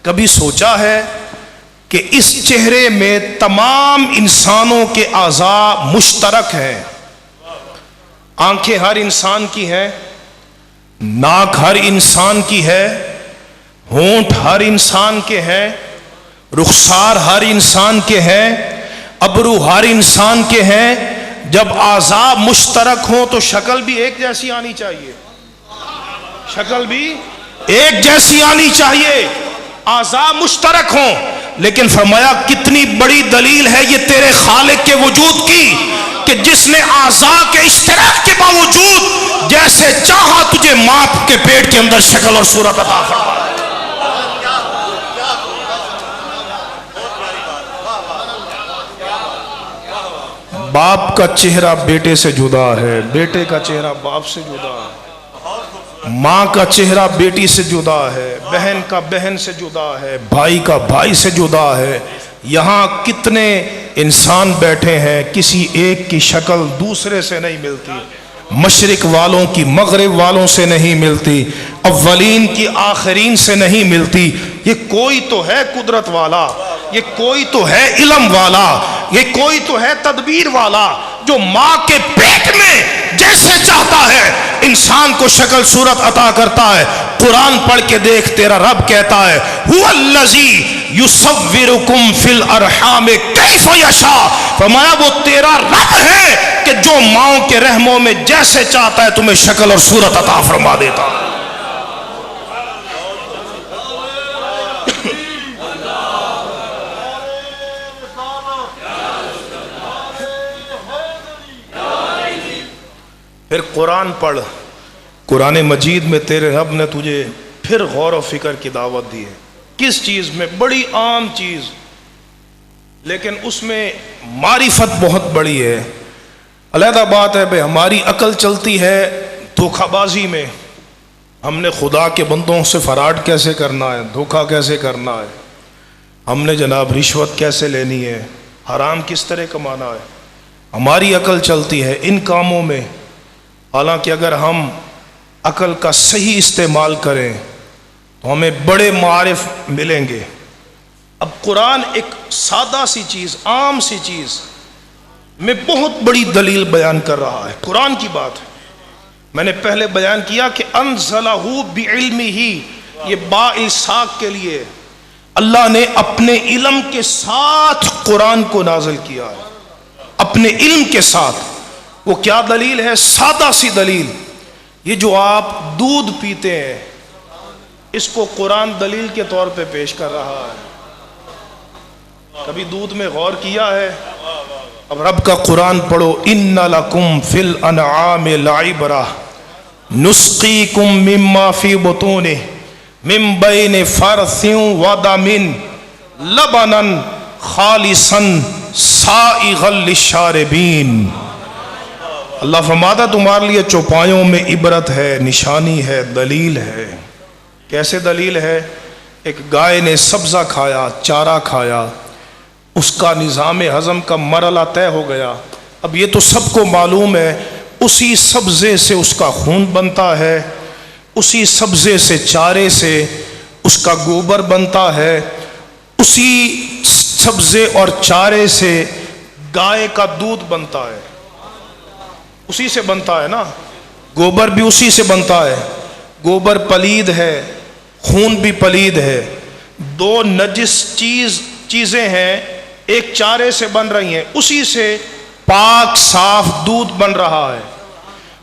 کبھی سوچا ہے کہ اس چہرے میں تمام انسانوں کے اعضاء مشترک ہیں؟ آنکھیں ہر انسان کی ہیں، ناک ہر انسان کی ہے، ہونٹ ہر انسان کے ہیں، رخسار ہر انسان کے ہیں، ابرو ہر انسان کے ہیں۔ جب اعضاء مشترک ہوں تو شکل بھی ایک جیسی آنی چاہیے، شکل بھی ایک جیسی آنی چاہیے، اعضاء مشترک ہوں۔ لیکن فرمایا کتنی بڑی دلیل ہے یہ تیرے خالق کے وجود کی کہ جس نے اعضاء کے اشتراک کے باوجود جیسے چاہا تجھے ماں کے پیٹ کے اندر شکل اور صورت عطا فرمایا۔ باپ کا چہرہ بیٹے سے جدا ہے، بیٹے کا چہرہ باپ سے جدا ہے، ماں کا چہرہ بیٹی سے جدا ہے، بہن کا بہن سے جدا ہے، بھائی کا بھائی سے جدا ہے۔ یہاں کتنے انسان بیٹھے ہیں، کسی ایک کی شکل دوسرے سے نہیں ملتی، مشرق والوں کی مغرب والوں سے نہیں ملتی، اولین کی آخرین سے نہیں ملتی۔ یہ کوئی تو ہے قدرت والا، یہ کوئی تو ہے علم والا، یہ کوئی تو ہے تدبیر والا جو ماں کے پیٹ میں جیسے چاہتا ہے انسان کو شکل صورت عطا کرتا ہے۔ قرآن پڑھ کے دیکھ، تیرا رب کہتا ہے هو الذی یصورکم فی الارحام کیف یشاء، فرمایا وہ تیرا رب ہے کہ جو ماؤں کے رحموں میں جیسے چاہتا ہے تمہیں شکل اور صورت عطا فرما دیتا ہے۔ پھر قرآن پڑھ، قرآن مجید میں تیرے رب نے تجھے پھر غور و فکر کی دعوت دی ہے۔ کس چیز میں؟ بڑی عام چیز، لیکن اس میں معرفت بہت بڑی ہے۔ علیحدہ بات ہے بھئی ہماری عقل چلتی ہے دھوکہ بازی میں، ہم نے خدا کے بندوں سے فراڈ کیسے کرنا ہے، دھوکہ کیسے کرنا ہے، ہم نے جناب رشوت کیسے لینی ہے، حرام کس طرح کمانا ہے، ہماری عقل چلتی ہے ان کاموں میں۔ حالانکہ اگر ہم عقل کا صحیح استعمال کریں تو ہمیں بڑے معارف ملیں گے۔ اب قرآن ایک سادہ سی چیز، عام سی چیز میں بہت بڑی دلیل بیان کر رہا ہے۔ قرآن کی بات ہے، میں نے پہلے بیان کیا کہ انزلہ بعلمہ، یہ با الساق کے لیے اللہ نے اپنے علم کے ساتھ قرآن کو نازل کیا ہے، اپنے علم کے ساتھ۔ وہ کیا دلیل ہے؟ سادہ سی دلیل، یہ جو آپ دودھ پیتے ہیں اس کو قرآن دلیل کے طور پہ پیش کر رہا ہے۔ کبھی دودھ میں غور کیا ہے؟ اب رب کا قرآن پڑھو، ان لکم فی الانعام لعبرہ نسقیکم مما فی بطونہ من بین فرث ودم لبنا خالصا سائغا للشاربین۔ اللہ فرماتا تمہارے لیے چوپایوں میں عبرت ہے، نشانی ہے، دلیل ہے۔ کیسے دلیل ہے؟ ایک گائے نے سبزہ کھایا، چارہ کھایا، اس کا نظام ہضم کا مرحلہ طے ہو گیا۔ اب یہ تو سب کو معلوم ہے، اسی سبزے سے اس کا خون بنتا ہے، اسی سبزے سے چارے سے اس کا گوبر بنتا ہے، اسی سبزے اور چارے سے گائے کا دودھ بنتا ہے، اسی سے بنتا ہے نا، گوبر بھی اسی سے بنتا ہے۔ گوبر پلید ہے، خون بھی پلید ہے، دو نجس چیزیں ہیں، ایک چارے سے بن رہی ہیں، اسی سے پاک صاف دودھ بن رہا ہے۔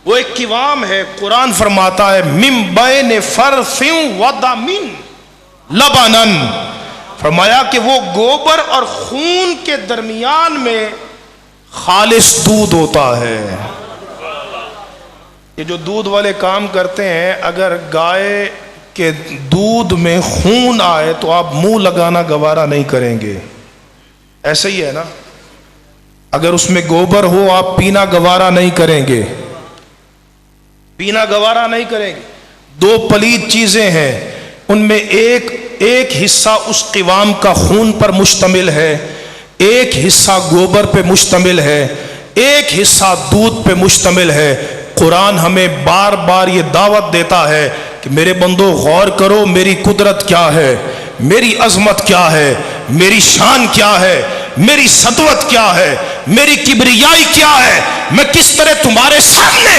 وہ ایک قوام ہے. قرآن فرماتا ہے من بین فرث و دم لبنن، فرمایا کہ وہ گوبر اور خون کے درمیان میں خالص دودھ ہوتا ہے. یہ جو دودھ والے کام کرتے ہیں، اگر گائے کے دودھ میں خون آئے تو آپ منہ لگانا گوارا نہیں کریں گے. ایسا ہی ہے نا، اگر اس میں گوبر ہو آپ پینا گوارا نہیں کریں گے، پینا گوارا نہیں کریں گے. دو پلید چیزیں ہیں، ان میں ایک حصہ اس قوام کا خون پر مشتمل ہے، ایک حصہ گوبر پہ مشتمل ہے، ایک حصہ دودھ پہ مشتمل ہے. قرآن ہمیں بار بار یہ دعوت دیتا ہے کہ میرے بندو غور کرو، میری قدرت کیا ہے، میری عظمت کیا ہے، میری شان کیا ہے، میری سطوت کیا ہے، میری کبریائی کیا ہے. میں کس طرح تمہارے سامنے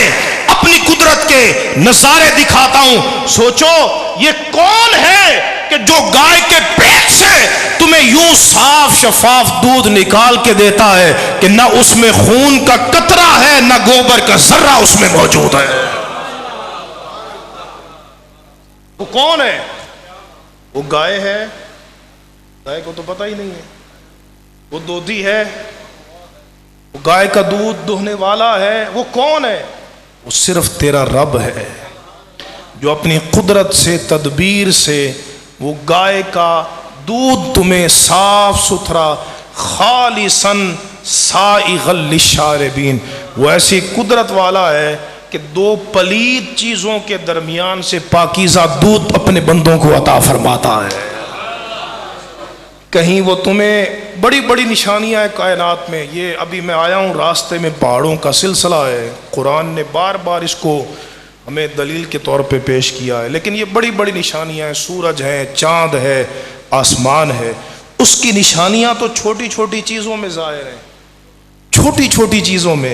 اپنی قدرت کے نظارے دکھاتا ہوں. سوچو یہ کون ہے کہ جو گائے کے پیٹ سے تمہیں یوں صاف شفاف دودھ نکال کے دیتا ہے کہ نہ اس میں خون کا قطرہ ہے نہ گوبر کا ذرہ اس میں موجود ہے. وہ کون ہے؟ وہ گائے ہے. گائے کو تو پتہ ہی نہیں ہے. وہ دودھی ہے، وہ گائے کا دودھ دہنے والا ہے. وہ کون ہے؟ وہ صرف تیرا رب ہے جو اپنی قدرت سے، تدبیر سے وہ گائے کا دودھ تمہیں صاف ستھرا خالصاً سائغ للشاربین، وہ ایسی قدرت والا ہے کہ دو پلید چیزوں کے درمیان سے پاکیزہ دودھ اپنے بندوں کو عطا فرماتا ہے. کہیں وہ تمہیں بڑی بڑی نشانیاں ہیں کائنات میں. یہ ابھی میں آیا ہوں، راستے میں پہاڑوں کا سلسلہ ہے. قرآن نے بار بار اس کو ہمیں دلیل کے طور پہ پیش کیا ہے، لیکن یہ بڑی بڑی نشانیاں ہیں. سورج ہے، چاند ہے، آسمان ہے. اس کی نشانیاں تو چھوٹی چھوٹی چیزوں میں ظاہر ہیں، چھوٹی چھوٹی چیزوں میں.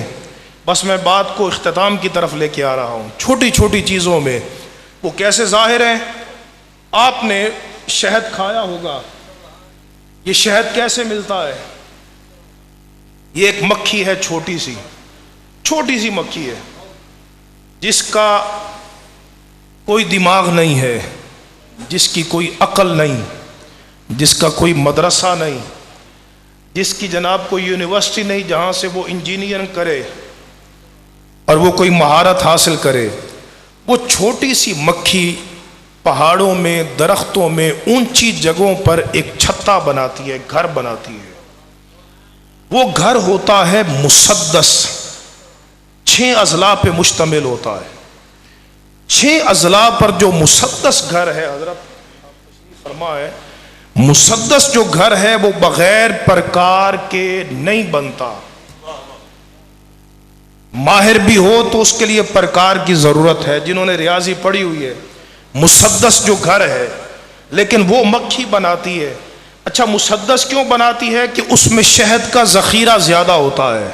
بس میں بات کو اختتام کی طرف لے کے آ رہا ہوں. چھوٹی چھوٹی چیزوں میں وہ کیسے ظاہر ہیں؟ آپ نے شہد کھایا ہوگا. یہ شہد کیسے ملتا ہے؟ یہ ایک مکھی ہے، چھوٹی سی مکھی ہے، جس کا کوئی دماغ نہیں ہے، جس کی کوئی عقل نہیں، جس کا کوئی مدرسہ نہیں، جس کی جناب کوئی یونیورسٹی نہیں جہاں سے وہ انجینئرنگ کرے اور وہ کوئی مہارت حاصل کرے. وہ چھوٹی سی مکھی پہاڑوں میں، درختوں میں، اونچی جگہوں پر ایک چھتا بناتی ہے، گھر بناتی ہے. وہ گھر ہوتا ہے مسدس، 6 اضلاع پہ مشتمل ہوتا ہے. 6 اضلاع پر جو مسدس گھر ہے، حضرت فرما ہے مسدس جو گھر ہے وہ بغیر پرکار کے نہیں بنتا. ماہر بھی ہو تو اس کے لیے پرکار کی ضرورت ہے. جنہوں نے ریاضی پڑھی ہوئی ہے، مسدس جو گھر ہے، لیکن وہ مکھی بناتی ہے. اچھا مسدس کیوں بناتی ہے؟ کہ اس میں شہد کا ذخیرہ زیادہ ہوتا ہے،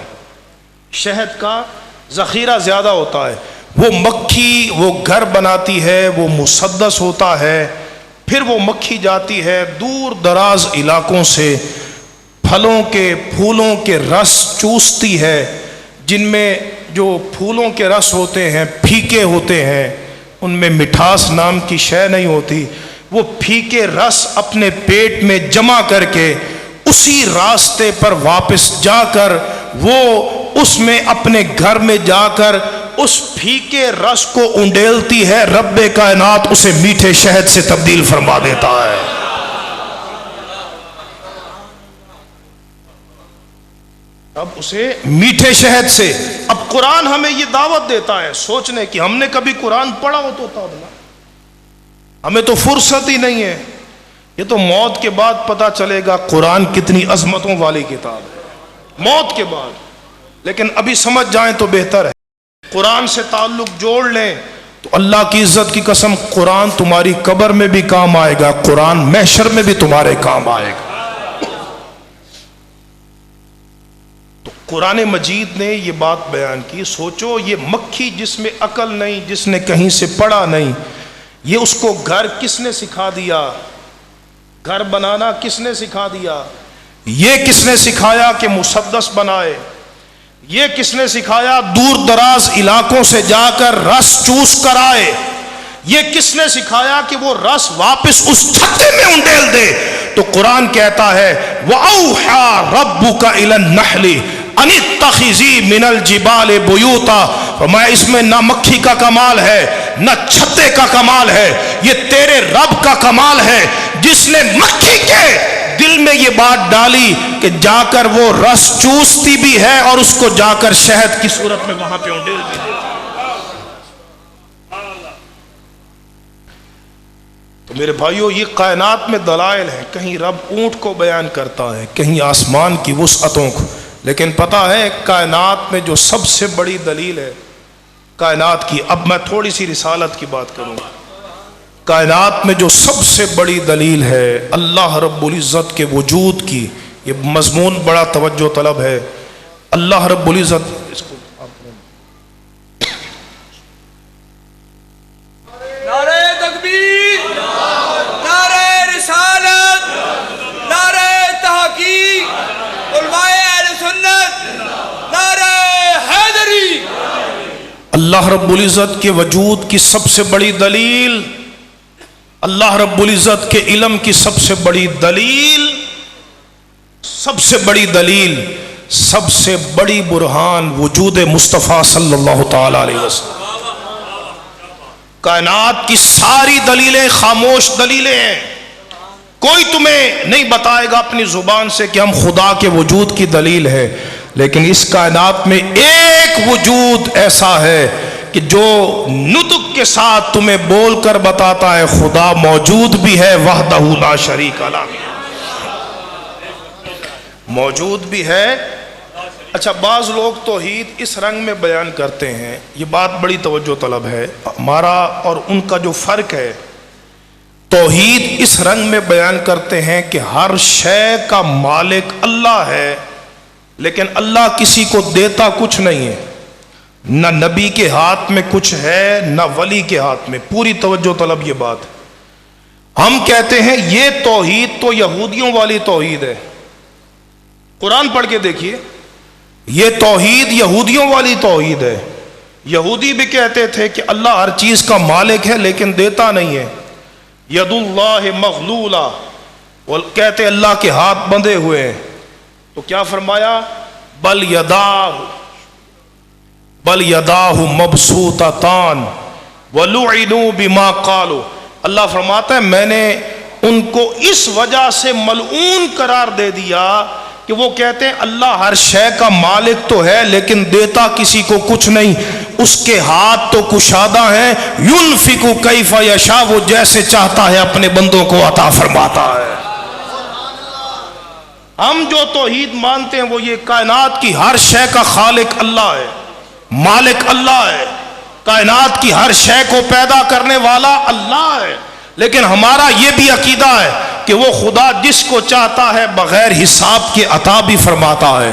شہد کا ذخیرہ زیادہ ہوتا ہے. وہ مکھی وہ گھر بناتی ہے، وہ مسدس ہوتا ہے. پھر وہ مکھی جاتی ہے دور دراز علاقوں سے، پھلوں کے پھولوں کے رس چوستی ہے، جن میں جو پھولوں کے رس ہوتے ہیں پھیکے ہوتے ہیں، ان میں مٹھاس نام کی شے نہیں ہوتی. وہ پھیکے رس اپنے پیٹ میں جمع کر کے اسی راستے پر واپس جا کر وہ اس میں اپنے گھر میں جا کر اس پھیکے رس کو انڈیلتی ہے. رب کائنات اسے میٹھے شہد سے تبدیل فرما دیتا ہے. اب اسے میٹھے شہد سے. اب قرآن ہمیں یہ دعوت دیتا ہے سوچنے کی. ہم نے کبھی قرآن پڑھا ہو تو تب نا، ہمیں تو فرصت ہی نہیں ہے. یہ تو موت کے بعد پتا چلے گا قرآن کتنی عظمتوں والی کتاب ہے، موت کے بعد. لیکن ابھی سمجھ جائیں تو بہتر ہے. قرآن سے تعلق جوڑ لیں تو اللہ کی عزت کی قسم قرآن تمہاری قبر میں بھی کام آئے گا، قرآن محشر میں بھی تمہارے کام آئے گا. قرآن مجید نے یہ بات بیان کی. سوچو یہ مکھی جس میں عقل نہیں، جس نے کہیں سے پڑھا نہیں، یہ اس کو گھر کس نے سکھا دیا؟ گھر بنانا کس نے سکھا دیا؟ یہ کس نے سکھایا کہ مسدس بنائے؟ یہ کس نے سکھایا؟ دور دراز علاقوں سے جا کر رس چوس کر آئے. یہ کس نے سکھایا کہ وہ رس واپس اس چھتے میں انڈیل دے؟ تو قرآن کہتا ہے وَأَوْحَى رَبُّكَ إِلَى النَّحْلِ أَنِ اتَّخِذِي مِنَ الْجِبَالِ بُيُوتًا. فرمایا اس میں نہ مکھی کا کمال ہے نہ چھتے کا کمال ہے، یہ تیرے رب کا کمال ہے جس نے مکھی کے دل میں یہ بات ڈالی کہ جا کر وہ رس چوستی بھی ہے اور اس کو جا کر شہد کی صورت میں وہاں پہ انڈیل بھی دیتی. تو میرے بھائیوں یہ کائنات میں دلائل ہیں. کہیں رب اونٹ کو بیان کرتا ہے، کہیں آسمان کی وسعتوں کو، لیکن پتہ ہے کائنات میں جو سب سے بڑی دلیل ہے کائنات کی، اب میں تھوڑی سی رسالت کی بات کروں گا. کائنات میں جو سب سے بڑی دلیل ہے اللہ رب العزت کے وجود کی، یہ مضمون بڑا توجہ طلب ہے. اللہ رب العزت اس کو نعرہ تکبیر، نعرہ رسالت، نعرہ تحقیق، علماء اہل سنت، نعرہ حیدری. اللہ رب العزت کے وجود کی سب سے بڑی دلیل، اللہ رب العزت کے علم کی سب سے بڑی دلیل، سب سے بڑی دلیل، سب سے بڑی برہان وجود مصطفیٰ صلی اللہ تعالی علیہ وسلم. کائنات کی ساری دلیلیں خاموش دلیلیں ہیں. کوئی تمہیں نہیں بتائے گا اپنی زبان سے کہ ہم خدا کے وجود کی دلیل ہے، لیکن اس کائنات میں ایک وجود ایسا ہے کہ جو نطق کے ساتھ تمہیں بول کر بتاتا ہے خدا موجود بھی ہے، وحدہ لا شریک لہ، موجود بھی ہے. اچھا بعض لوگ توحید اس رنگ میں بیان کرتے ہیں، یہ بات بڑی توجہ طلب ہے. ہمارا اور ان کا جو فرق ہے، توحید اس رنگ میں بیان کرتے ہیں کہ ہر شے کا مالک اللہ ہے، لیکن اللہ کسی کو دیتا کچھ نہیں ہے، نہ نبی کے ہاتھ میں کچھ ہے نہ ولی کے ہاتھ میں. پوری توجہ طلب یہ بات. ہم کہتے ہیں یہ توحید تو یہودیوں والی توحید ہے. قرآن پڑھ کے دیکھیے، یہ توحید یہودیوں والی توحید ہے. یہودی بھی کہتے تھے کہ اللہ ہر چیز کا مالک ہے لیکن دیتا نہیں ہے. ید اللہ مغلولہ، وہ کہتے اللہ کے ہاتھ بندھے ہوئے ہیں. تو کیا فرمایا؟ بل یداہ مبسوطتان ولعنوا بما قالوا. اللہ فرماتا ہے میں نے ان کو اس وجہ سے ملعون قرار دے دیا کہ وہ کہتے ہیں اللہ ہر شے کا مالک تو ہے لیکن دیتا کسی کو کچھ نہیں، اس کے ہاتھ تو کشادہ ہیں، ينفق کیف یشاء، وہ جیسے چاہتا ہے اپنے بندوں کو عطا فرماتا ہے. ہم جو توحید مانتے ہیں وہ یہ کائنات کی ہر شے کا خالق اللہ ہے، مالک اللہ ہے، کائنات کی ہر شے کو پیدا کرنے والا اللہ ہے. لیکن ہمارا یہ بھی عقیدہ ہے کہ وہ خدا جس کو چاہتا ہے بغیر حساب کے عطا بھی فرماتا ہے.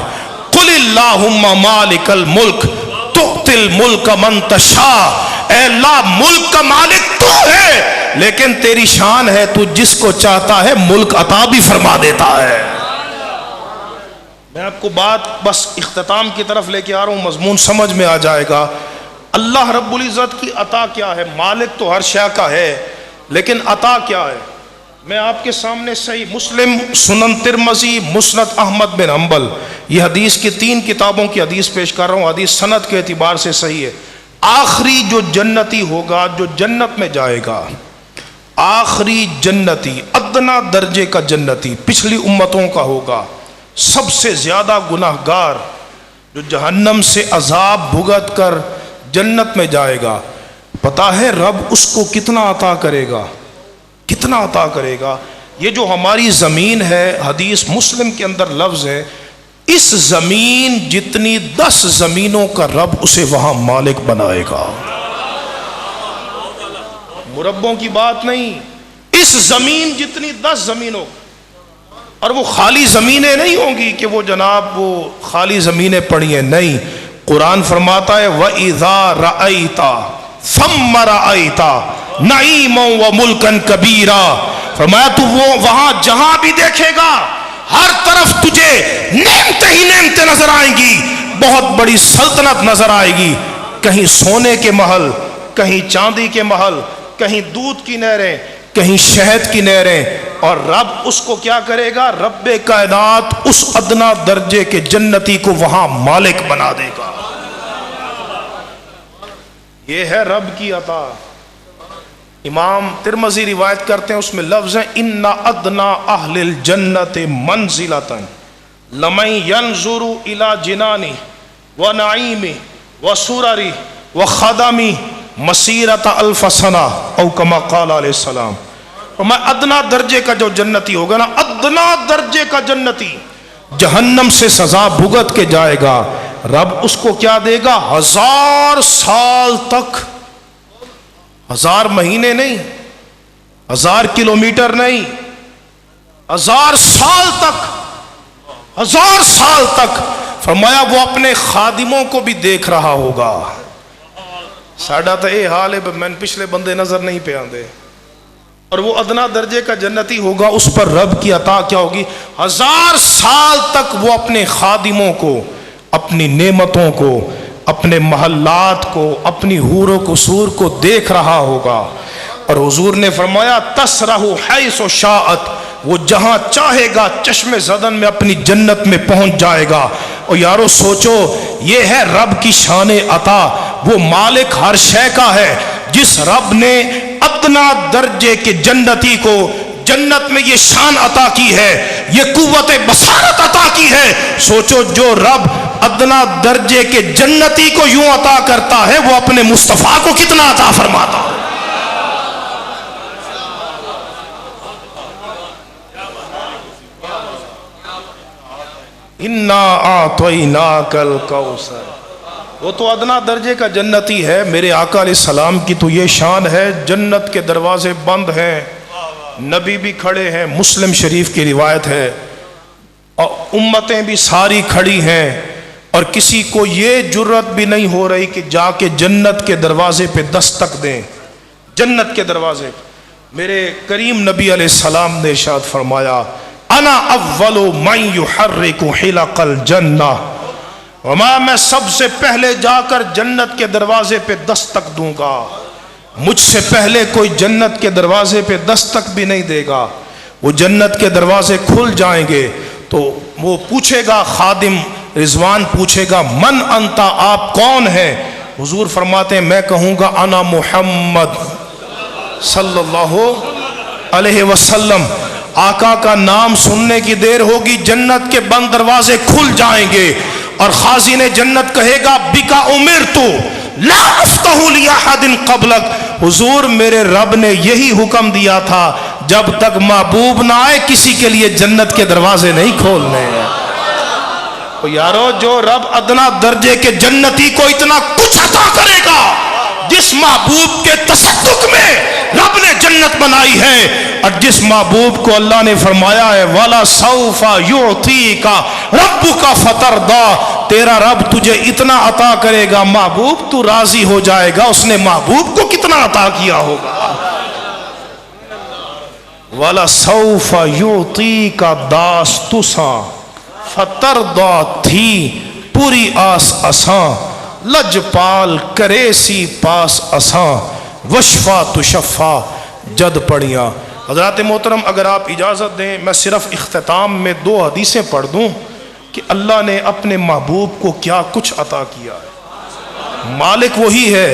قل اللہم مالک الملک تؤتی الملک من تشاء، اے اللہ ملک کا مالک تو ہے لیکن تیری شان ہے تو جس کو چاہتا ہے ملک عطا بھی فرما دیتا ہے. میں آپ کو بات بس اختتام کی طرف لے کے آ رہا ہوں، مضمون سمجھ میں آ جائے گا. اللہ رب العزت کی عطا کیا ہے؟ مالک تو ہر شے کا ہے لیکن عطا کیا ہے؟ میں آپ کے سامنے صحیح مسلم، سنن ترمذی، مسند احمد بن حنبل، یہ حدیث کی 3 کتابوں کی حدیث پیش کر رہا ہوں. حدیث سند کے اعتبار سے صحیح ہے. آخری جو جنتی ہوگا، جو جنت میں جائے گا، آخری جنتی، ادنا درجے کا جنتی، پچھلی امتوں کا ہوگا، سب سے زیادہ گناہگار، جو جہنم سے عذاب بھگت کر جنت میں جائے گا. پتا ہے رب اس کو کتنا عطا کرے گا؟ کتنا عطا کرے گا؟ یہ جو ہماری زمین ہے، حدیث مسلم کے اندر لفظ ہے، اس زمین جتنی 10 زمینوں کا رب اسے وہاں مالک بنائے گا. مربوں کی بات نہیں، اس زمین جتنی 10 زمینوں، اور وہ خالی زمینیں نہیں ہوں گی کہ وہ جناب وہ خالی زمینیں پڑی ہیں، نہیں. قرآن فرماتا ہے وَإِذَا رَأَيْتَ ثَمَّ رَأَيْتَ نَعِيمًا وَمُلْكًا كَبِيرًا. فرمایا تو وہ وہاں جہاں بھی دیکھے گا ہر طرف تجھے نعمتیں ہی نعمتیں نظر آئیں گی، بہت بڑی سلطنت نظر آئے گی، کہیں سونے کے محل، کہیں چاندی کے محل، کہیں دودھ کی نہریں، کہیں شہد کی نہریں، اور رب اس کو کیا کرے گا؟ رب کائنات اس ادنا درجے کے جنتی کو وہاں مالک بنا دے گا۔ یہ ہے رب کی عطا۔ امام ترمذی روایت کرتے ہیں، اس میں لفظ ہیں ان ادنا اہل الجنت منزلۃ لمن ينظر الى جنانی ونعیمی وسرری وخدمی مسیرۃ الف سنہ او کما قال علیہ السلام۔ اور میں ادنا درجے کا جو جنتی ہوگا نا، ادنا درجے کا جنتی جہنم سے سزا بھگت کے جائے گا، رب اس کو کیا دے گا؟ 1000 سال تک، 1000 مہینے نہیں، 1000 کلومیٹر نہیں، 1000 سال تک، 1000 سال تک۔ فرمایا وہ اپنے خادموں کو بھی دیکھ رہا ہوگا۔ ساڈا تو یہ حال ہے، میں پچھلے بندے نظر نہیں پہ آندے، اور وہ ادنا درجے کا جنتی ہوگا، اس پر رب کی عطا کیا ہوگی؟ 1000 سال تک وہ اپنے خادموں کو، اپنی نعمتوں کو، اپنے محلات کو، اپنی حور و قصور کو دیکھ رہا ہوگا۔ اور حضور نے فرمایا تسرح حیث شاءت، وہ جہاں چاہے گا چشم زدن میں اپنی جنت میں پہنچ جائے گا۔ اور یارو سوچو، یہ ہے رب کی شان عطا، وہ مالک ہر شے کا ہے۔ جس رب نے ادنا درجے کے جنتی کو جنت میں یہ شان عطا کی ہے، یہ قوت بصارت عطا کی ہے، سوچو جو رب ادنا درجے کے جنتی کو یوں عطا کرتا ہے، وہ اپنے مصطفیٰ کو کتنا عطا فرماتا ہے۔ انا اعطیناک الکوثر، وہ تو ادنا درجے کا جنتی ہے۔ میرے آقا علیہ السلام کی تو یہ شان ہے، جنت کے دروازے بند ہیں، نبی بھی کھڑے ہیں، مسلم شریف کی روایت ہے، اور امتیں بھی ساری کھڑی ہیں، اور کسی کو یہ جرت بھی نہیں ہو رہی کہ جا کے جنت کے دروازے پہ دستک دیں۔ جنت کے دروازے، میرے کریم نبی علیہ السلام نے ارشاد فرمایا انا اول من یحرک حلق الجنہ، وما، میں سب سے پہلے جا کر جنت کے دروازے پہ دستک دوں گا، مجھ سے پہلے کوئی جنت کے دروازے پہ دستک بھی نہیں دے گا۔ وہ جنت کے دروازے کھل جائیں گے تو وہ پوچھے گا، خادم رضوان پوچھے گا من انتا، آپ کون ہیں؟ حضور فرماتے ہیں میں کہوں گا انا محمد صلی اللہ علیہ وسلم۔ آقا کا نام سننے کی دیر ہوگی، جنت کے بند دروازے کھل جائیں گے، اور خازن جنت کہے گا بکا امرتو لا افتح لاحد قبلک، حضور میرے رب نے یہی حکم دیا تھا، جب تک محبوب نہ آئے کسی کے لیے جنت کے دروازے نہیں کھولنے ہیں۔ تو یارو، جو رب ادنا درجے کے جنتی کو اتنا کچھ عطا کرے گا، جس محبوب کے تصدق میں رب نے جنت بنائی ہے، اور جس محبوب کو اللہ نے فرمایا ہے وَلَسَوْفَ يُعْطِيكَ رَبُّكَ فَتَرْضَىٰ، تیرا رب تجھے اتنا عطا کرے گا محبوب تو راضی ہو جائے گا، اس نے محبوب کو کتنا عطا کیا ہوگا۔ وَلَسَوْفَ يُعْطِيكَ دَاسْتُسَاں فَتَرْضَىٰ، تھی پوری آس اساں، لجپال کرے سی پاس اساں، وشفا تشفا جد پڑیاں۔ حضرات محترم، اگر آپ اجازت دیں میں صرف اختتام میں 2 حدیثیں پڑھ دوں کہ اللہ نے اپنے محبوب کو کیا کچھ عطا کیا ہے۔ مالک وہی ہے،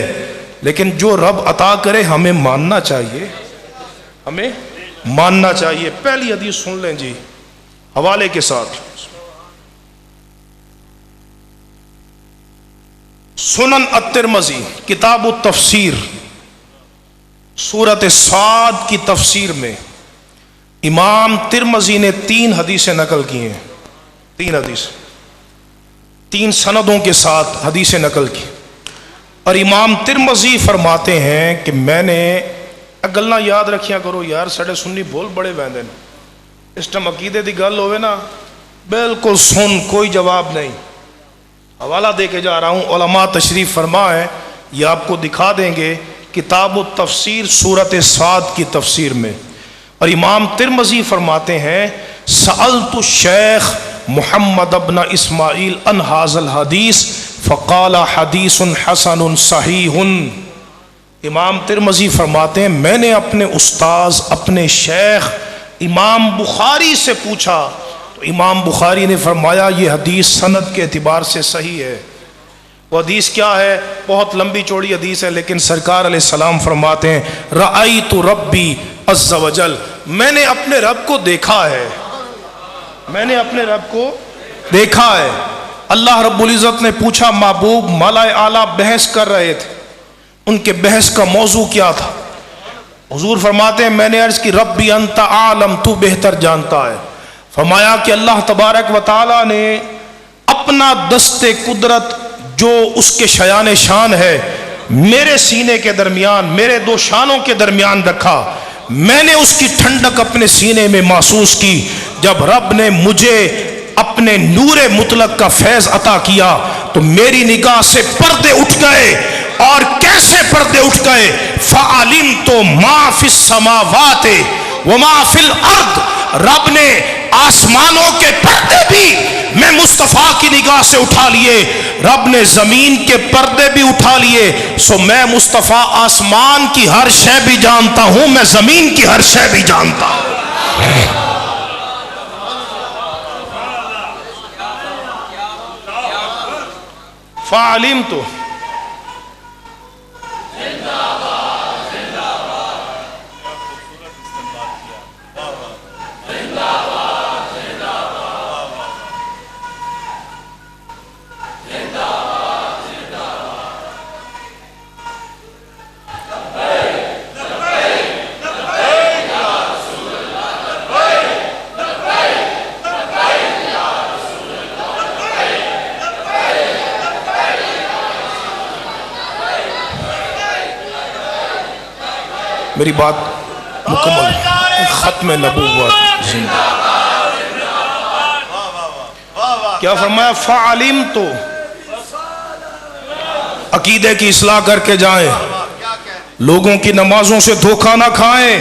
لیکن جو رب عطا کرے ہمیں ماننا چاہیے، ہمیں ماننا چاہیے۔ پہلی حدیث سن لیں جی حوالے کے ساتھ، سنن الترمذی کتاب التفسیر، سورۃ صاد کی تفسیر میں امام ترمذی نے 3 حدیثیں نقل کی ہیں، 3 حدیث، 3 سندوں کے ساتھ حدیثیں نقل کی، اور امام ترمذی فرماتے ہیں کہ میں نے گلاں یاد رکھیا کرو یار، ساڈے سنی بول بڑے ویندے نے، اس ٹائم عقیدے دی گل ہوئے نا بالکل سن، کوئی جواب نہیں۔ حوالہ دے کے جا رہا ہوں، علماء تشریف فرما ہے، یہ آپ کو دکھا دیں گے کتاب التفسیر سورۃ صاد کی تفسیر میں، اور امام ترمذی فرماتے ہیں سألت الشیخ محمد ابن اسماعیل ان ھذا الحدیث فقال حدیث حسن صحیح۔ امام ترمذی فرماتے ہیں میں نے اپنے استاذ اپنے شیخ امام بخاری سے پوچھا تو امام بخاری نے فرمایا یہ حدیث سند کے اعتبار سے صحیح ہے۔ وہ حدیث کیا ہے؟ بہت لمبی چوڑی حدیث ہے، لیکن سرکار علیہ السلام فرماتے ہیں رأیت ربی عز وجل، میں نے اپنے رب کو دیکھا ہے، میں نے اپنے رب کو دیکھا ہے۔ اللہ رب العزت نے پوچھا محبوب ملائے اعلیٰ بحث کر رہے تھے، ان کے بحث کا موضوع کیا تھا؟ حضور فرماتے ہیں میں نے عرض کی ربی انت عالم، تو بہتر جانتا ہے۔ فرمایا کہ اللہ تبارک و تعالی نے اپنا دست قدرت جو اس کے شیان شان ہے میرے سینے کے درمیان، میرے دو شانوں کے درمیان رکھا، میں نے اس کی ٹھنڈک اپنے سینے میں محسوس کی۔ جب رب نے مجھے اپنے نور مطلق کا فیض عطا کیا تو میری نگاہ سے پردے اٹھ گئے، اور کیسے پردے اٹھ گئے؟ فَعَلِمْتُ مَا فِي السَّمَاوَاتِ وَمَا فِي الْأَرْضِ، رب نے آسمانوں کے پردے بھی میں مصطفیٰ کی نگاہ سے اٹھا لیے، رب نے زمین کے پردے بھی اٹھا لیے، سو میں مصطفیٰ آسمان کی ہر شے بھی جانتا ہوں، میں زمین کی ہر شے بھی جانتا ہوں۔ فَعَلِمْتُ میری بات مکمل، ختم نبوت زندہ۔ کیا فرمایا؟ فَعَلِمْتُ، عقیدے کی اصلاح کر کے جائیں، لوگوں کی نمازوں سے دھوکہ نہ کھائیں،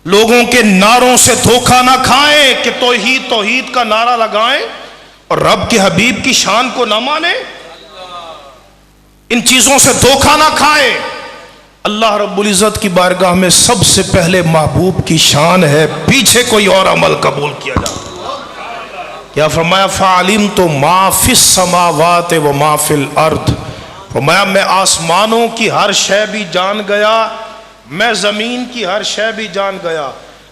لوگوں کے نعروں سے دھوکہ نہ کھائیں کہ توحید توحید کا نعرہ لگائیں اور رب کے حبیب کی شان کو نہ مانیں، ان چیزوں سے دھوکہ نہ کھائیں۔ اللہ رب العزت کی بارگاہ میں سب سے پہلے محبوب کی شان ہے، پیچھے کوئی اور عمل قبول کیا جاتا۔ کیا فرمایا؟ فَعَلِمْتُ مَا فِي السَّمَاوَاتِ وَمَا فِي الْأَرْضِ، فرمایا میں آسمانوں کی ہر شے بھی جان گیا، میں زمین کی ہر شے بھی جان گیا۔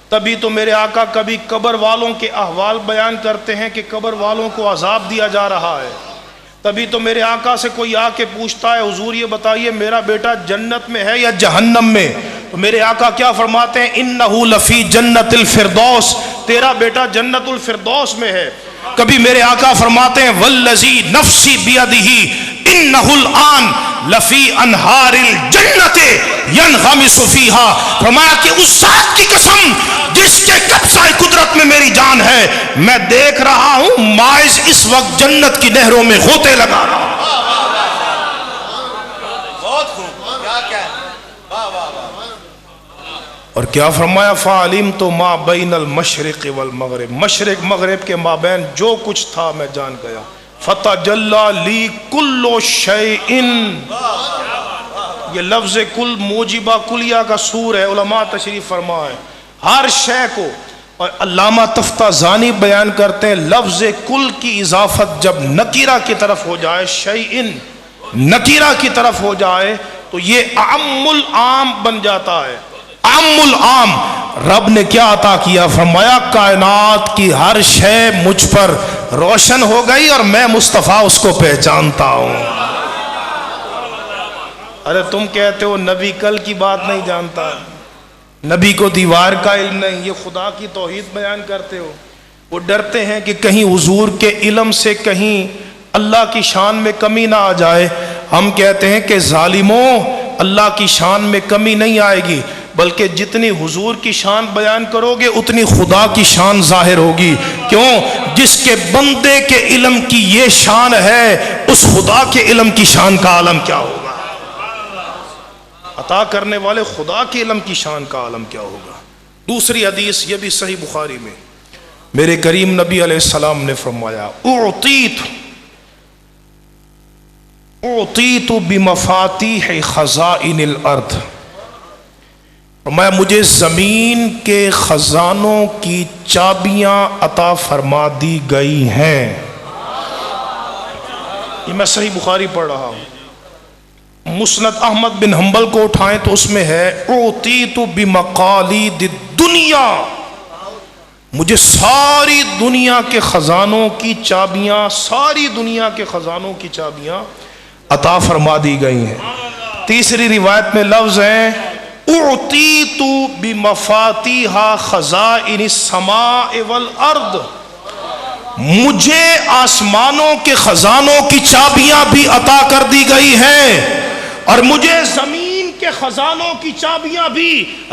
تبھی تو میرے آقا کبھی قبر والوں کے احوال بیان کرتے ہیں کہ قبر والوں کو عذاب دیا جا رہا ہے۔ تبھی تو میرے آقا سے کوئی آ کے پوچھتا ہے حضور یہ بتائیے میرا بیٹا جنت میں ہے یا جہنم میں؟ تو میرے آقا کیا فرماتے ہیں؟ انہو لفی جنت الفردوس، تیرا بیٹا جنت الفردوس میں ہے۔ کبھی میرے آقا فرماتے ہیں والذی نفسی بیدہ انہو الآن لفی انہار الجنت ینغمس فیہا، فرمایا کہ اس ذات کی قسم جس کے قبضہ قدرت میں میری جان ہے، میں دیکھ رہا ہوں مائز اس وقت جنت کی نہروں میں غوطے لگا رہا ہوں۔ اور کیا فرمایا؟ فَعَلِمْتُ مَا بَيْنَ الْمَشْرِقِ وَالْمَغْرِبِ، مشرق مغرب کے مابین جو کچھ تھا میں جان گیا۔ فَتَجَلَّى لِي كُلُّ شَيْءٍ، یہ لفظ کل موجبہ کلیہ کا سور ہے، علماء تشریف فرمائے ہر شے کو۔ اور علامہ تفتازانی بیان کرتے ہیں لفظ کل کی اضافت جب نکیرہ کی طرف ہو جائے، شیئن نکیرہ کی طرف ہو جائے تو یہ اعم العام بن جاتا ہے۔ اعم العام، رب نے کیا عطا کیا؟ فرمایا کائنات کی ہر شے مجھ پر روشن ہو گئی اور میں مصطفیٰ اس کو پہچانتا ہوں۔ ارے تم کہتے ہو نبی کل کی بات نہیں جانتا، نبی کو دیوار کا علم نہیں، یہ خدا کی توحید بیان کرتے ہو۔ وہ ڈرتے ہیں کہ کہیں حضور کے علم سے کہیں اللہ کی شان میں کمی نہ آ جائے۔ ہم کہتے ہیں کہ ظالموں، اللہ کی شان میں کمی نہیں آئے گی، بلکہ جتنی حضور کی شان بیان کرو گے اتنی خدا کی شان ظاہر ہوگی۔ کیوں؟ جس کے بندے کے علم کی یہ شان ہے، اس خدا کے علم کی شان کا عالم کیا ہوگا؟ عطا کرنے والے خدا کے علم کی شان کا عالم کیا ہوگا؟ دوسری حدیث، یہ بھی صحیح بخاری میں، میرے کریم نبی علیہ السلام نے فرمایا اعطیت بمفاتیح خزائن الارض، فرمایا مجھے زمین کے خزانوں کی چابیاں عطا فرما دی گئی ہیں۔ یہ میں صحیح بخاری پڑھ رہا ہوں، مسند احمد بن حنبل کو اٹھائیں تو اس میں ہے اعطیت بمقالید الدنیا، مجھے ساری دنیا کے خزانوں کی چابیاں، ساری دنیا کے خزانوں کی چابیاں عطا فرما دی گئی ہیں۔ تیسری روایت میں لفظ ہیں اعطیت بمفاتیح خزائن السماء والارض، مجھے آسمانوں کے خزانوں کی چابیاں بھی عطا کر دی گئی ہیں، اور مجھے زمین کے خزانوں کی چابیاں بھی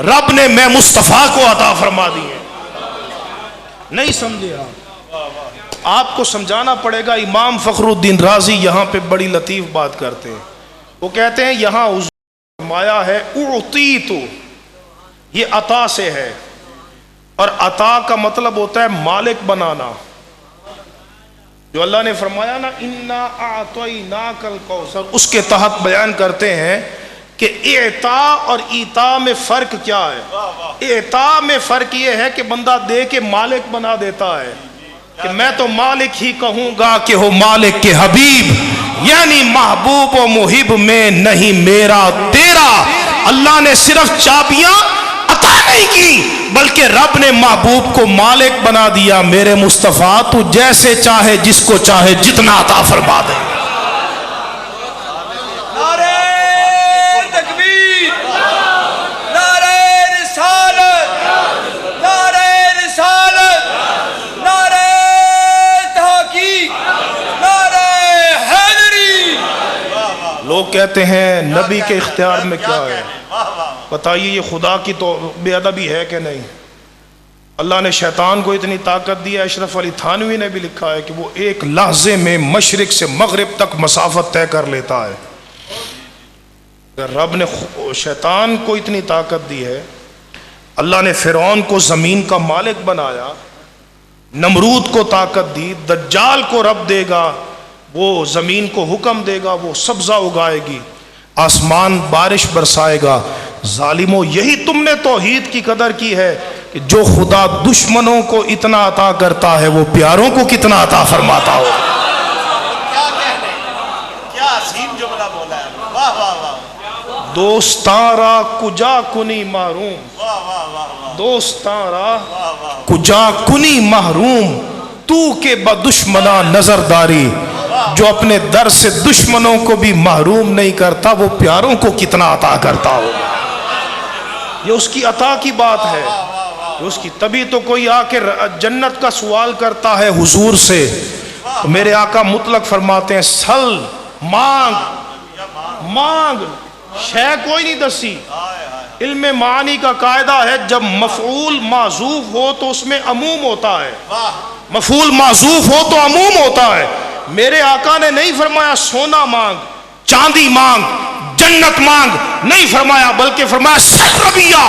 رب نے میں مصطفیٰ کو عطا فرما دی ہیں۔ نہیں سمجھے آپ کو سمجھانا پڑے گا۔ امام فخر الدین رازی یہاں پہ بڑی لطیف بات کرتے ہیں، وہ کہتے ہیں یہاں حضور فرمایا ہے اعطیت، یہ عطا سے ہے، اور عطا کا مطلب ہوتا ہے مالک بنانا۔ جو اللہ نے فرمایا نا انا اعطیناک الکوثر، اس کے تحت بیان کرتے ہیں کہ اعطاء اور ایطاء میں فرق کیا ہے۔ اعطاء میں فرق یہ ہے کہ بندہ دے کے مالک بنا دیتا ہے کہ میں تو مالک ہی کہوں گا کہ ہو مالک کے حبیب، یعنی محبوب و محب میں نہیں میرا تیرا۔ اللہ نے صرف چابیاں عطا نہیں کی بلکہ رب نے محبوب کو مالک بنا دیا۔ میرے مصطفیٰ تو جیسے چاہے جس کو چاہے جتنا عطا فرما دے۔ لوگ کہتے ہیں نبی کے اختیار میں کیا ہے، بتائیے یہ خدا کی تو بے ادبی ہے کہ نہیں؟ اللہ نے شیطان کو اتنی طاقت دی ہے، اشرف علی تھانوی نے بھی لکھا ہے کہ وہ ایک لحظے میں مشرق سے مغرب تک مسافت طے کر لیتا ہے۔ اگر رب نے شیطان کو اتنی طاقت دی ہے، اللہ نے فرعون کو زمین کا مالک بنایا، نمرود کو طاقت دی، دجال کو رب دے گا، وہ زمین کو حکم دے گا، وہ سبزہ اگائے گی، آسمان بارش برسائے گا۔ ظالموں، یہی تم نے توحید کی قدر کی ہے کہ جو خدا دشمنوں کو اتنا عطا کرتا ہے وہ پیاروں کو کتنا عطا فرماتا ہو۔ کیا عظیم جملہ بولا ہے، واہ واہ واہ، دوستاں را کجا کنی محروم، دوستاں را کجا کنی محروم، تو کے بدشمنا نظرداری، جو اپنے در سے دشمنوں کو بھی محروم نہیں کرتا وہ پیاروں کو کتنا عطا کرتا ہو۔ یہ اس کی عطا کی بات ہے، اس کی تبھی تو کوئی آ کے جنت کا سوال کرتا ہے حضور سے، تو میرے آقا مطلق فرماتے ہیں سل، مانگ مانگ، شے کوئی نہیں دسی۔ علم معانی کا قاعدہ ہے جب مفعول معذوف ہو تو اس میں عموم ہوتا ہے، مفعول معذوف ہو تو عموم ہوتا ہے۔ میرے آقا نے نہیں فرمایا سونا مانگ، چاندی مانگ، جنت مانگ، نہیں فرمایا، بلکہ فرمایا سل ربیہ،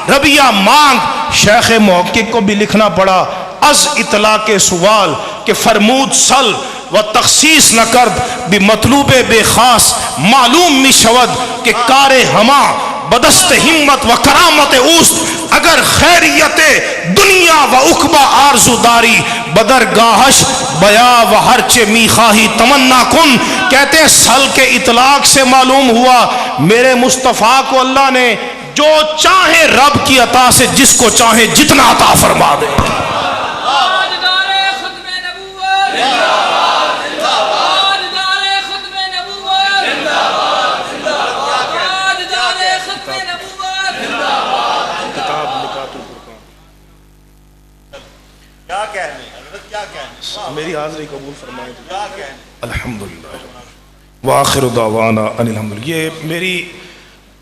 ربیہ مانگ۔ شیخ محقق کو بھی لکھنا پڑا از اطلاق سوال کہ فرمود سل و تخصیص نہ کرد بمطلوب بے خاص، معلوم می شود کہ کار ہما بدست ہمت و کرامت اوست، اگر خیریت دنیا و عقبہ آرزو داری، بدرگاہش بیا و ہرچے می خواہی تمنا کن۔ کہتے ہیں سل کے اطلاق سے معلوم ہوا میرے مصطفیٰ کو اللہ نے جو چاہے رب کی عطا سے جس کو چاہے جتنا عطا فرما دے۔ میری حاضری قبول فرمائے الحمدللہ وآخر دعوانا ان الحمدللہ۔ یہ میری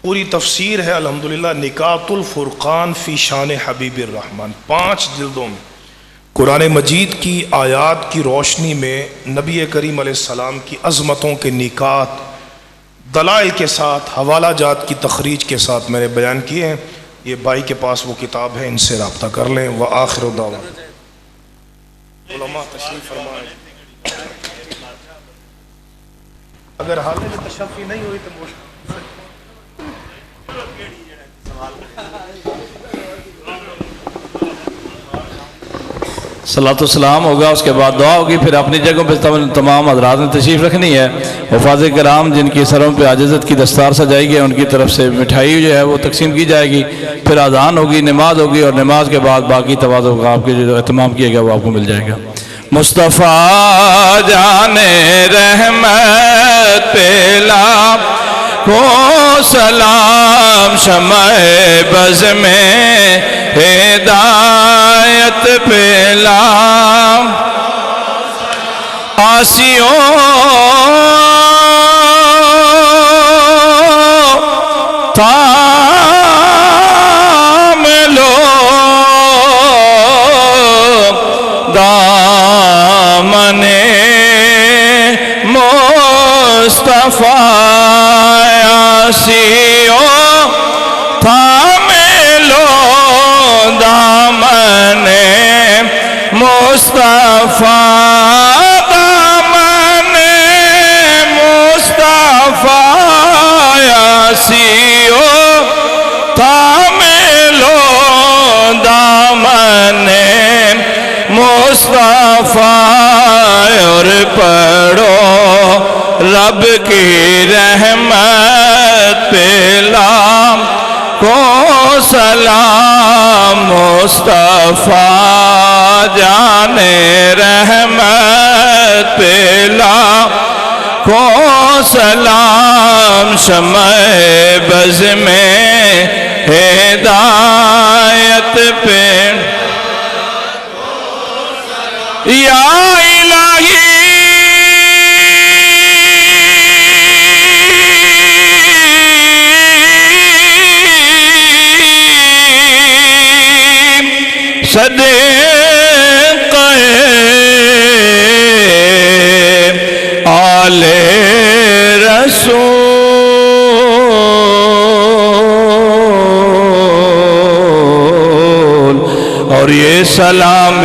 پوری تفسیر ہے الحمدللہ نکات الفرقان فی شان حبیب الرحمن، 5 جلدوں میں قرآن مجید کی آیات کی روشنی میں نبی کریم علیہ السلام کی عظمتوں کے نکات دلائل کے ساتھ حوالہ جات کی تخریج کے ساتھ میں نے بیان کیے ہیں۔ یہ بھائی کے پاس وہ کتاب ہے، ان سے رابطہ کر لیں۔ وآخر دعوانا علماء تشریف فرمائیں. اگر حالت تشفی نہیں ہوئی تو صلاۃ السلام ہوگا، اس کے بعد دعا ہوگی، پھر اپنی جگہوں پہ تمام حضرات نے تشریف رکھنی ہے. حفاظ کرام جن کی سروں پہ عاجزت کی دستار سجائی گئی ان کی طرف سے مٹھائی جو ہے وہ تقسیم کی جائے گی، پھر اذان ہوگی، نماز ہوگی، اور نماز کے بعد باقی تواضع کا آپ کے جو اہتمام کیا گیا وہ آپ کو مل جائے گا. مصطفیٰ جان رحمت پہلا کو سلام، شمع بز میں ہدایت پہلا، آسیوں تھام لو دامن مصطفیٰ، آسیوں تھام لو دامن مصطفیٰ، دامن مصطفیٰ، آسیوں تھام لو دامن مصطفیٰ، اور پڑھو رب کی رحمت پہ لاکھوں سلام، مصطفیٰ جان رحمت پہ لاکھوں سلام، شمع بز میں ہدایت پہ، یا الہی صدقہ آل رسول، اور یہ سلام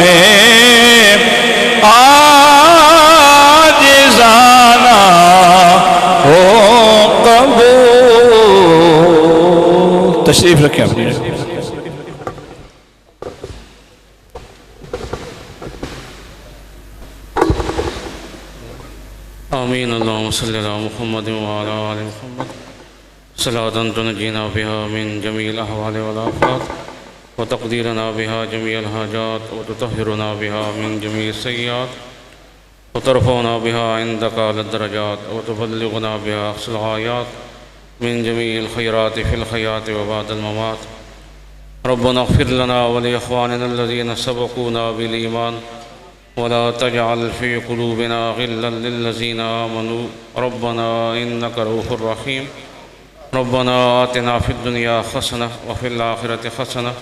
عاجزانہ ہو قبول. تشریف رکھیں اپنی. آمین. اللہم صلی علی محمد وعلی آل محمد صلاة تنجینا بها من جمیع الاحوال والآفات وتقدیرنا بها جمیع الحاجات وتطہرنا بها من جمیع السیئات وترفعنا بها عندك على الدرجات وتبلغنا بها أقصى الغایات من جمیع الخیرات فی الحیات وبعد الممات. ربنا اغفر لنا ولإخواننا الذين سبقونا بالإيمان ولا تجعل في قلوبنا غلا للذين آمنوا ربنا إنك رؤوف رحيم. ربنا آتنا في الدنيا حسنة وفي الآخرة حسنة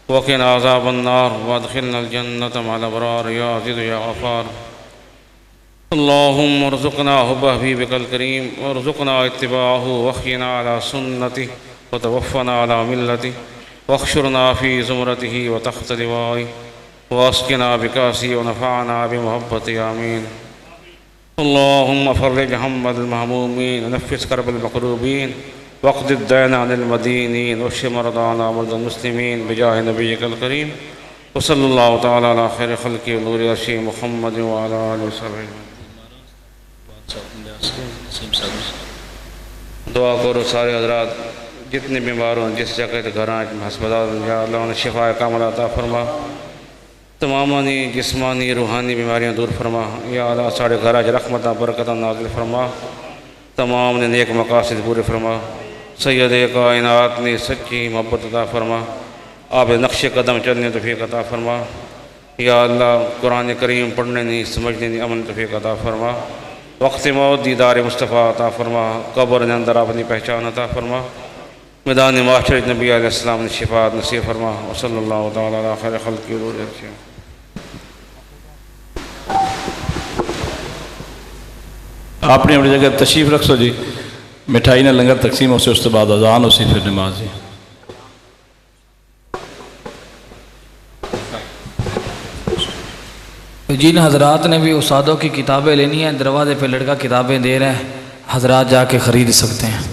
وقنا عذاب النار وادخلنا الجنة مع الأبرار يا عزيز يا غفار. اللهم ارزقنا حب حبيبك الكريم وارزقنا اتباعه واحينا على سنته وتوفنا على ملته واحشرنا في زمرته وتحت لوائه واسقنا بكاسه ونفعنا بمحبته. آمين. اللهم فرج هم المهمومين ونفس كرب المكروبين واقض الدين عن المدينين واشف مرضانا ومرضى المسلمين بجاه نبيك الكريم وصلى الله تعالى على خير خلقه ونور عرشه محمد وعلى آله وصحبه. دعا کرو سارے حضرات جتنے بیمار ہوں جس جگہ گھراں ہسپتال یا اللہ انہیں شفا کامل عطا فرما، تمامانی جسمانی روحانی بیماریاں دور فرما. یا اللہ ساڑھے گھراں رحمتاں برکتاں نازل فرما، تمام نے نیک مقاصد پورے فرما. سید کائنات نے سچی محبت عطا فرما، آپ نقش قدم چلنے توفیق عطا فرما. یا اللہ قرآن کریم پڑھنے نہیں سمجھنے نہیں امن توفیق عطا فرما. وقت موت دیدار مصطفیٰ عطا فرما، قبر نے اندر اپنی پہچان عطا فرما. میدان معاشر نبی علیہ السلام نے شفاعت نصیب فرما. وصلی اللہ تعالیٰ علی خیر خلق کی حضور. آپ نے اپنی جگہ تشریف رکھ سو جی. مٹھائی نہ لنگر تقسیم ہو سے اس کے بعد اذان اسی پھر نماز جی. جن حضرات نے بھی استادوں کی کتابیں لینی ہیں دروازے پہ لڑکا کتابیں دے رہے ہیں، حضرات جا کے خرید سکتے ہیں۔